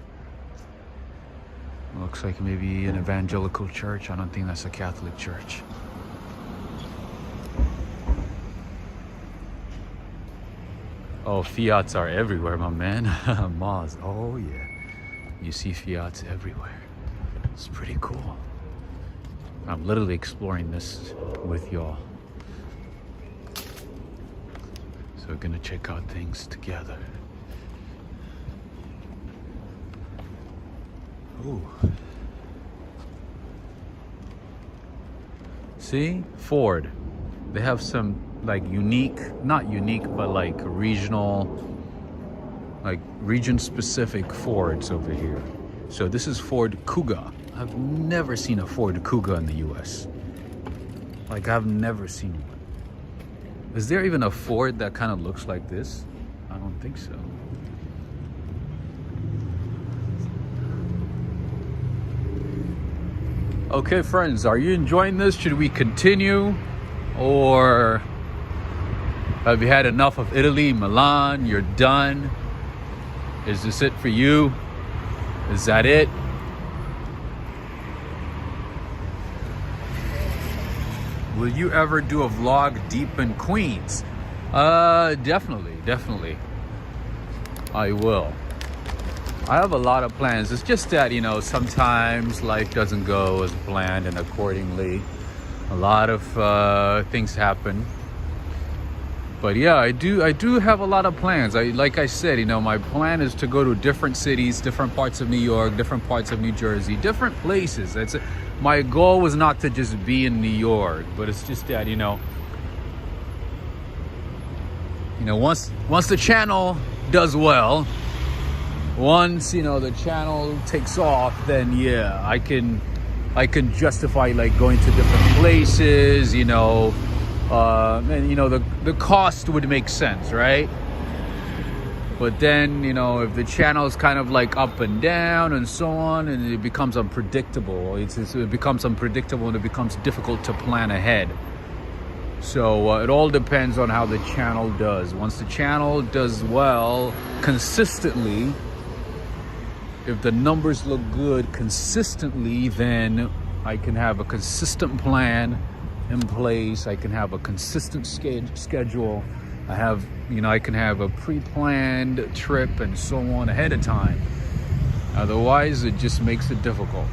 S1: Looks like maybe an evangelical church. I don't think that's a Catholic church. Oh, Fiats are everywhere, my man. Maz. Oh, yeah. You see Fiats everywhere. It's pretty cool. I'm literally exploring this with y'all. So we're gonna check out things together. Ooh. See? Ford. They have some like unique, not unique, but like regional, like region specific Fords over here. So this is Ford Kuga. I've never seen a Ford Kuga in the US. Like, I've never seen one. Is there even a Ford that kind of looks like this? I don't think so. Okay, friends, are you enjoying this? Should we continue? Or have you had enough of Italy, Milan? You're done? Is this it for you? Is that it? will you ever do a vlog deep in Queens? Definitely. I will. I have a lot of plans. It's just that, you know, sometimes life doesn't go as planned, and accordingly, a lot of things happen. But yeah, I do have a lot of plans. Like I said, you know, my plan is to go to different cities, different parts of New York, different parts of New Jersey, different places. My goal was not to just be in New York, but it's just that, you know, once the channel does well, once, you know, the channel takes off, then yeah, I can justify like going to different places, you know. And you know, the cost would make sense, right? But then, you know, if the channel is kind of like up and down and so on, and it becomes unpredictable, it becomes unpredictable, and it becomes difficult to plan ahead. So it all depends on how the channel does. Once the channel does well consistently, if the numbers look good consistently, then I can have a consistent plan in place. I can have a consistent schedule. I can have a pre-planned trip and so on ahead of time. Otherwise, it just makes it difficult.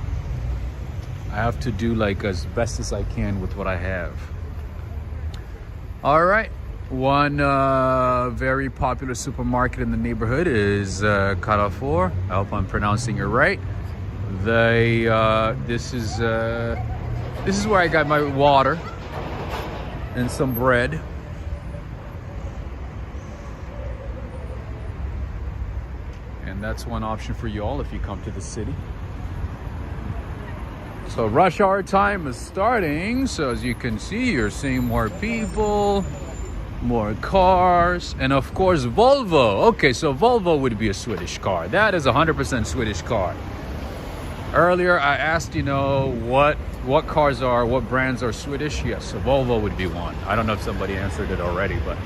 S1: I have to do like as best as I can with what I have. All right. One very popular supermarket in the neighborhood is Carrefour. I hope I'm pronouncing it right. This is where I got my water and some bread. And that's one option for you all if you come to the city. So rush hour time is starting. So as you can see, you're seeing more people, more cars, and of course Volvo. Okay, so Volvo would be a Swedish car. That is 100% Swedish car. Earlier I asked, you know, what cars are, what brands are Swedish. Yes, so Volvo would be one. I don't know if somebody answered it already, but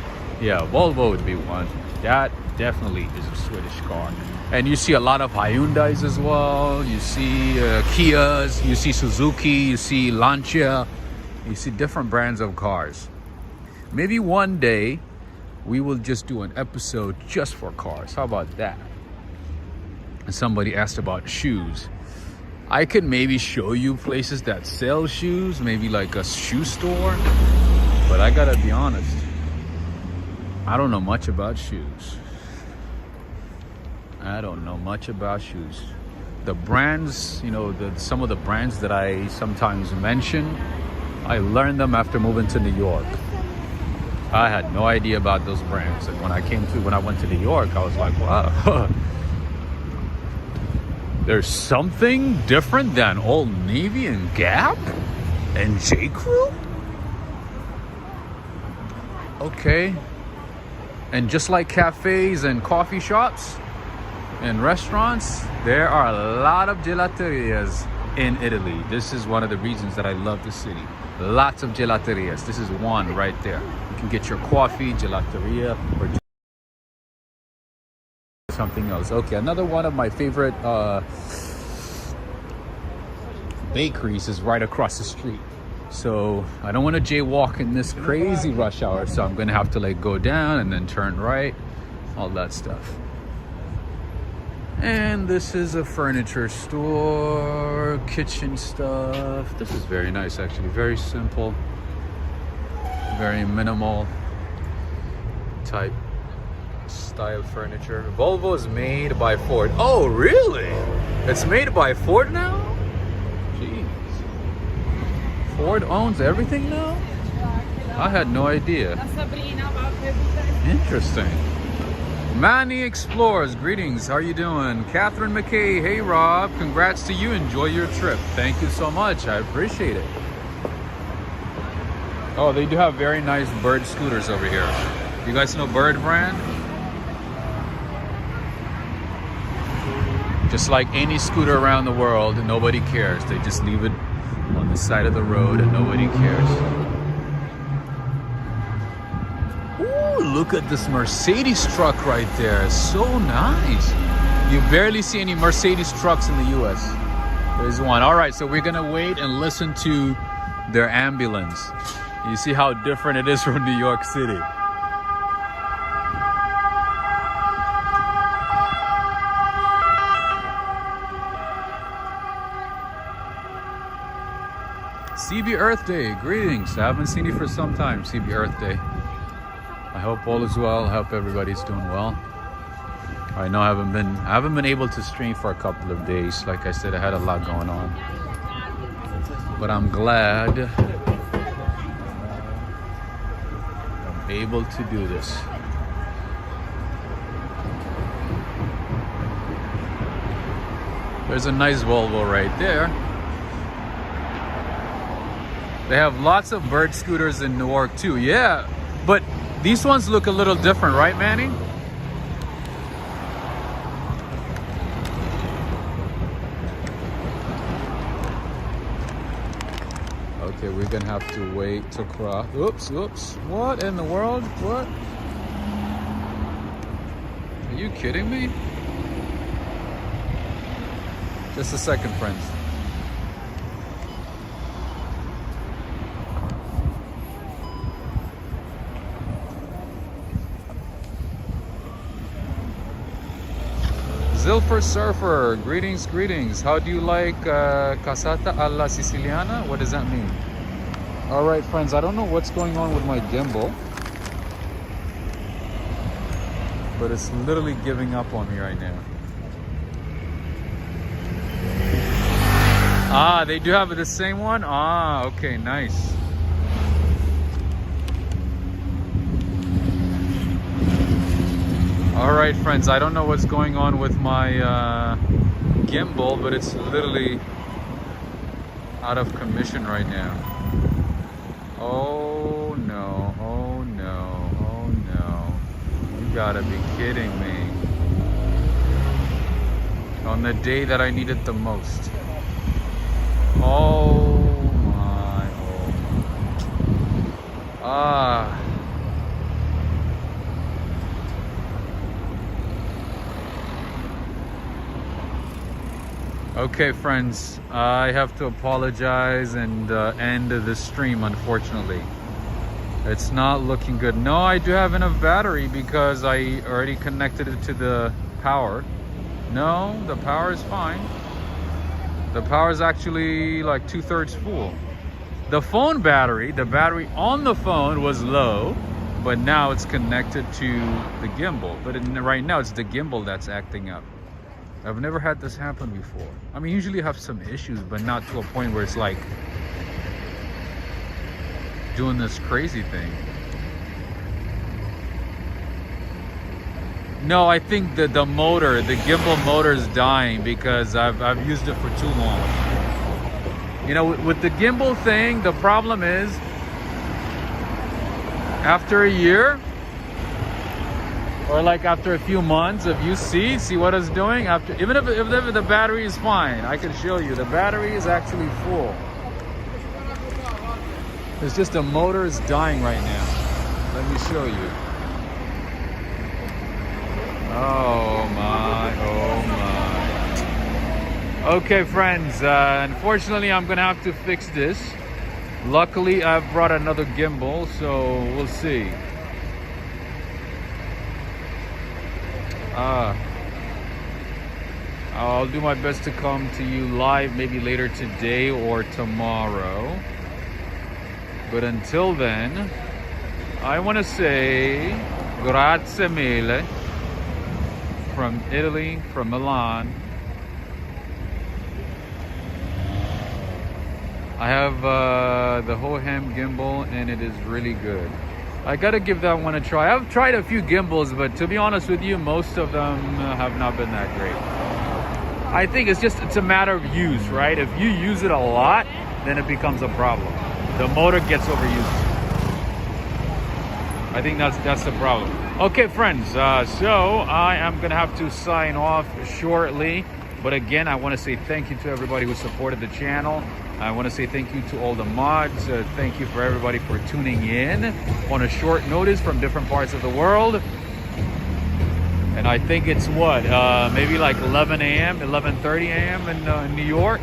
S1: yeah, Volvo would be one. That definitely is a Swedish car. And you see a lot of Hyundais as well. You see Kias, you see Suzuki, you see Lancia, you see different brands of cars. Maybe one day we will just do an episode just for cars. How about that? And somebody asked about shoes. I could maybe show you places that sell shoes, maybe like a shoe store. But I gotta be honest, I don't know much about shoes. I don't know much about shoes. The brands, you know, some of the brands that I sometimes mention, I learned them after moving to New York. I had no idea about those brands. And when I went to New York, I was like, wow. There's something different than Old Navy and Gap and J. Crew? Okay. And just like cafes and coffee shops and restaurants, there are a lot of gelaterias in Italy. This is one of the reasons that I love the city. Lots of gelaterias. This is one right there. You can get your coffee, gelateria, or something else. Okay, another one of my favorite bakeries is right across the street. So I don't want to jaywalk in this crazy rush hour, so I'm gonna have to like go down and then turn right, all that stuff. And this is a furniture store, kitchen stuff. This is very nice, actually. Very simple, very minimal type style furniture. Volvo is made by Ford. Oh, really? It's made by Ford now? Jeez. Ford owns everything now? I had no idea. Interesting. Manny Explores, greetings. How are you doing? Catherine McKay, hey Rob, congrats to you. Enjoy your trip. Thank you so much. I appreciate it. Oh, they do have very nice Bird scooters over here. You guys know Bird brand? Just like any scooter around the world, nobody cares. They just leave it on the side of the road and nobody cares. Look at this Mercedes truck right there. It's so nice. You barely see any Mercedes trucks in the US. There's one. All right, so we're gonna wait and listen to their ambulance. You see how different it is from New York City. CB Earth Day, greetings. I haven't seen you for some time, CB Earth Day. I hope all is well. I hope everybody's doing well. I know I haven't been able to stream for a couple of days. Like I said, I had a lot going on. But I'm glad I'm able to do this. There's a nice Volvo right there. They have lots of bird scooters in Newark too. Yeah, but these ones look a little different, right, Manny? Okay, we're gonna have to wait to cross. Oops. What in the world? What? Are you kidding me? Just a second, friends. Zilfer Surfer, greetings. How do you like casata alla siciliana? What does that mean? All right, friends, I don't know what's going on with my gimbal, but it's literally giving up on me right now. Ah, they do have the same one? Ah, okay, nice. All right, friends, I don't know what's going on with my gimbal, but it's literally out of commission right now. Oh no. You gotta be kidding me. On the day that I need it the most. Oh my. Ah. Okay, friends, I have to apologize and end the stream, unfortunately. It's not looking good. No, I do have enough battery because I already connected it to the power. No, the power is fine. The power is actually like 2/3 full. The phone battery, the battery on the phone was low, but now it's connected to the gimbal. But right now it's the gimbal that's acting up. I've never had this happen before. I mean, usually I have some issues, but not to a point where it's like doing this crazy thing. No, I think the motor, the gimbal motor is dying because I've used it for too long. You know, with the gimbal thing, the problem is after a year, or like after a few months, if you see what it's doing, after even if the battery is fine, I can show you the battery is actually full. It's just the motor is dying right now. Let me show you. Oh my. Okay, friends, unfortunately I'm gonna have to fix this. Luckily I've brought another gimbal, so we'll see. I'll do my best to come to you live maybe later today or tomorrow. But until then, I want to say grazie mille from Italy, from Milan. I have the Hohem gimbal and it is really good. I gotta give that one a try. I've tried a few gimbals, but to be honest with you, most of them have not been that great. I think it's a matter of use, right? If you use it a lot, then it becomes a problem. The motor gets overused. I think that's the problem. Okay, friends, so I am gonna have to sign off shortly. But again, I want to say thank you to everybody who supported the channel. I want to say thank you to all the mods. Thank you for everybody for tuning in on a short notice from different parts of the world. And I think it's what, maybe like 11 a.m., 11:30 a.m. in New York.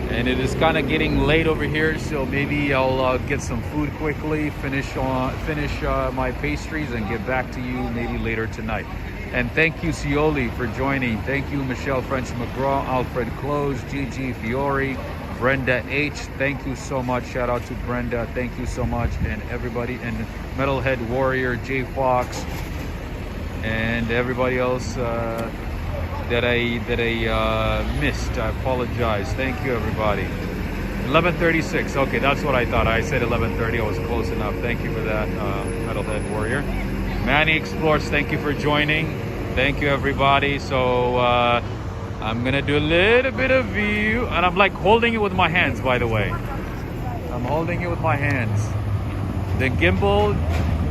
S1: and it is kind of getting late over here, so maybe I'll get some food quickly, finish my pastries, and get back to you maybe later tonight. And thank you, Cioli, for joining. Thank you, Michelle French McGraw, Alfred Close, Gigi Fiore, Brenda H. Thank you so much. Shout out to Brenda. Thank you so much, and everybody, and Metalhead Warrior, J Fox, and everybody else that I missed. I apologize. Thank you, everybody. 11:36. Okay, that's what I thought. I said 11:30. I was close enough. Thank you for that, Metalhead Warrior. Manny Explores, thank you for joining. Thank you, everybody. So I'm gonna do a little bit of view, and I'm like holding it with my hands, by the way. I'm holding it with my hands. The gimbal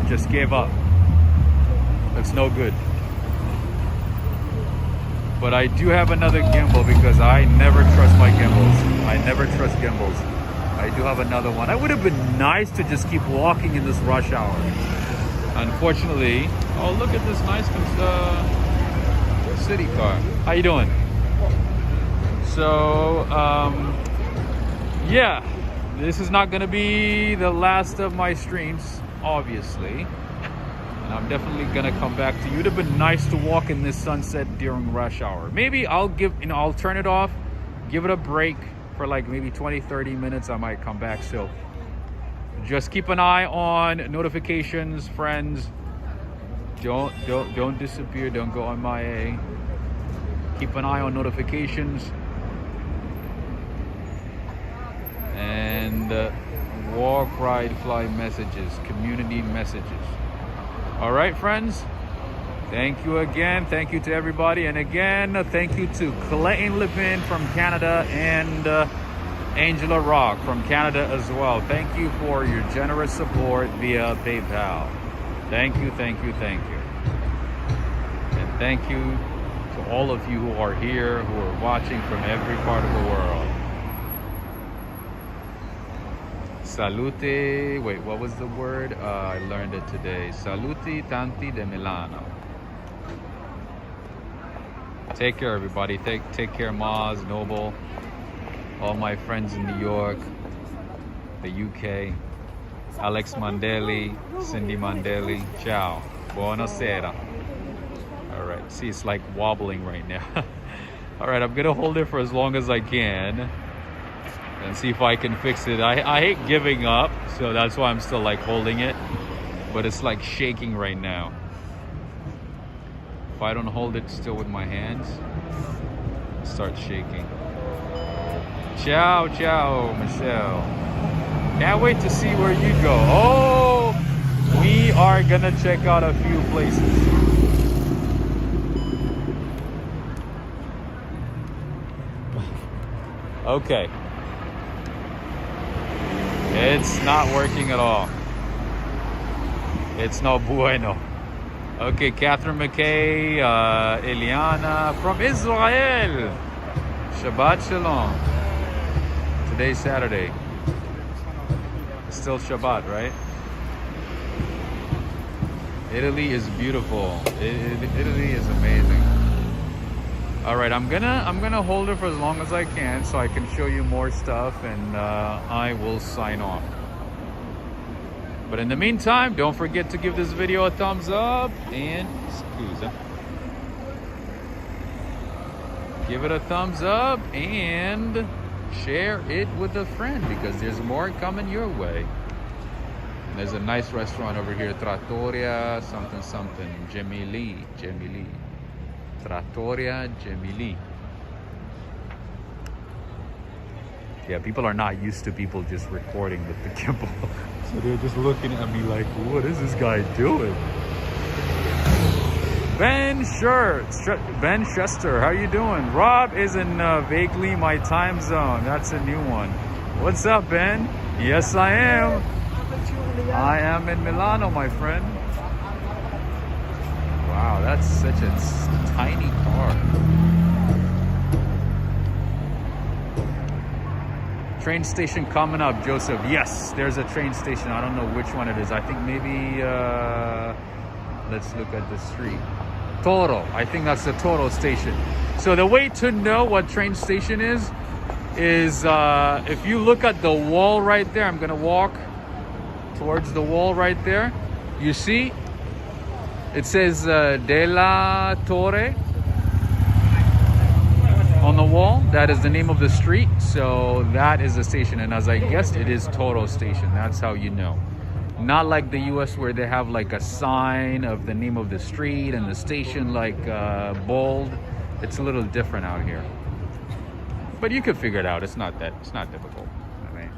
S1: just gave up. It's no good. But I do have another gimbal because I never trust my gimbals. I never trust gimbals. I do have another one. It would have been nice to just keep walking in this rush hour. Unfortunately, oh, look at this nice city car. How you doing? So, yeah, this is not gonna be the last of my streams, obviously. And I'm definitely gonna come back to you. It would have been nice to walk in this sunset during rush hour. Maybe I'll I'll turn it off, give it a break for like maybe 20-30 minutes. I might come back still. Just keep an eye on notifications, friends. Don't disappear. Don't go MIA. Keep an eye on notifications and walk, ride, fly messages, community messages. All right, friends. Thank you again. Thank you to everybody, and again, thank you to Clayton Levin from Canada and Angela Rock from Canada as well. Thank you for your generous support via PayPal. Thank you, thank you, thank you. And thank you to all of you who are here, who are watching from every part of the world. Salute, wait, what was the word? I learned it today. Saluti tanti de Milano. Take care, everybody. Take care, Maz, Noble, all my friends in New York, the UK, Alex Mandeli, Cindy Mandeli. Ciao. Buonasera. All right. See, it's like wobbling right now. All right, I'm gonna hold it for as long as I can and see if I can fix it. I hate giving up, so that's why I'm still like holding it, but it's like shaking right now. If I don't hold it still with my hands, it starts shaking. Ciao, ciao, Michelle. Can't wait to see where you go. Oh, we are gonna check out a few places. Okay. It's not working at all. It's no bueno. Okay, Catherine McKay, Eliana from Israel. Shabbat Shalom. Today's Saturday. Still Shabbat, right? Italy is beautiful. Italy is amazing. All right, I'm gonna hold it for as long as I can so I can show you more stuff, and I will sign off. But in the meantime, don't forget to give this video a thumbs up and give it a thumbs up and share it with a friend, because there's more coming your way. And there's a nice restaurant over here, Trattoria something, Gemili. Trattoria Gemili. Yeah, people are not used to people just recording with the gimbal. So they're just looking at me like, what is this guy doing? Ben Chester, how you doing? Rob is in vaguely my time zone. That's a new one. What's up, Ben? Yes, I am. I am in Milano, my friend. Wow, that's such a tiny car. Train station coming up, Joseph. Yes, there's a train station. I don't know which one it is. I think maybe, let's look at the street. Toro. I think that's the Toro station. So the way to know what train station is is if you look at the wall right there, I'm gonna walk towards the wall right there. You see, it says De La Torre on the wall. That is the name of the street. So that is the station. And as I guessed, it is Toro Station. That's how you know. Not like the US where they have like a sign of the name of the street and the station like bold. It's a little different out here. But you can figure it out. It's not difficult. I mean,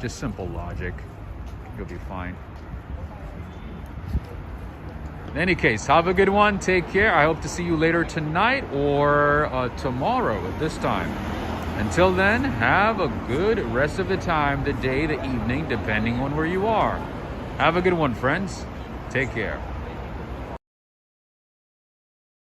S1: just simple logic. You'll be fine. In any case, have a good one. Take care. I hope to see you later tonight or tomorrow at this time. Until then, have a good rest of the time, the day, the evening, depending on where you are. Have a good one, friends. Take care.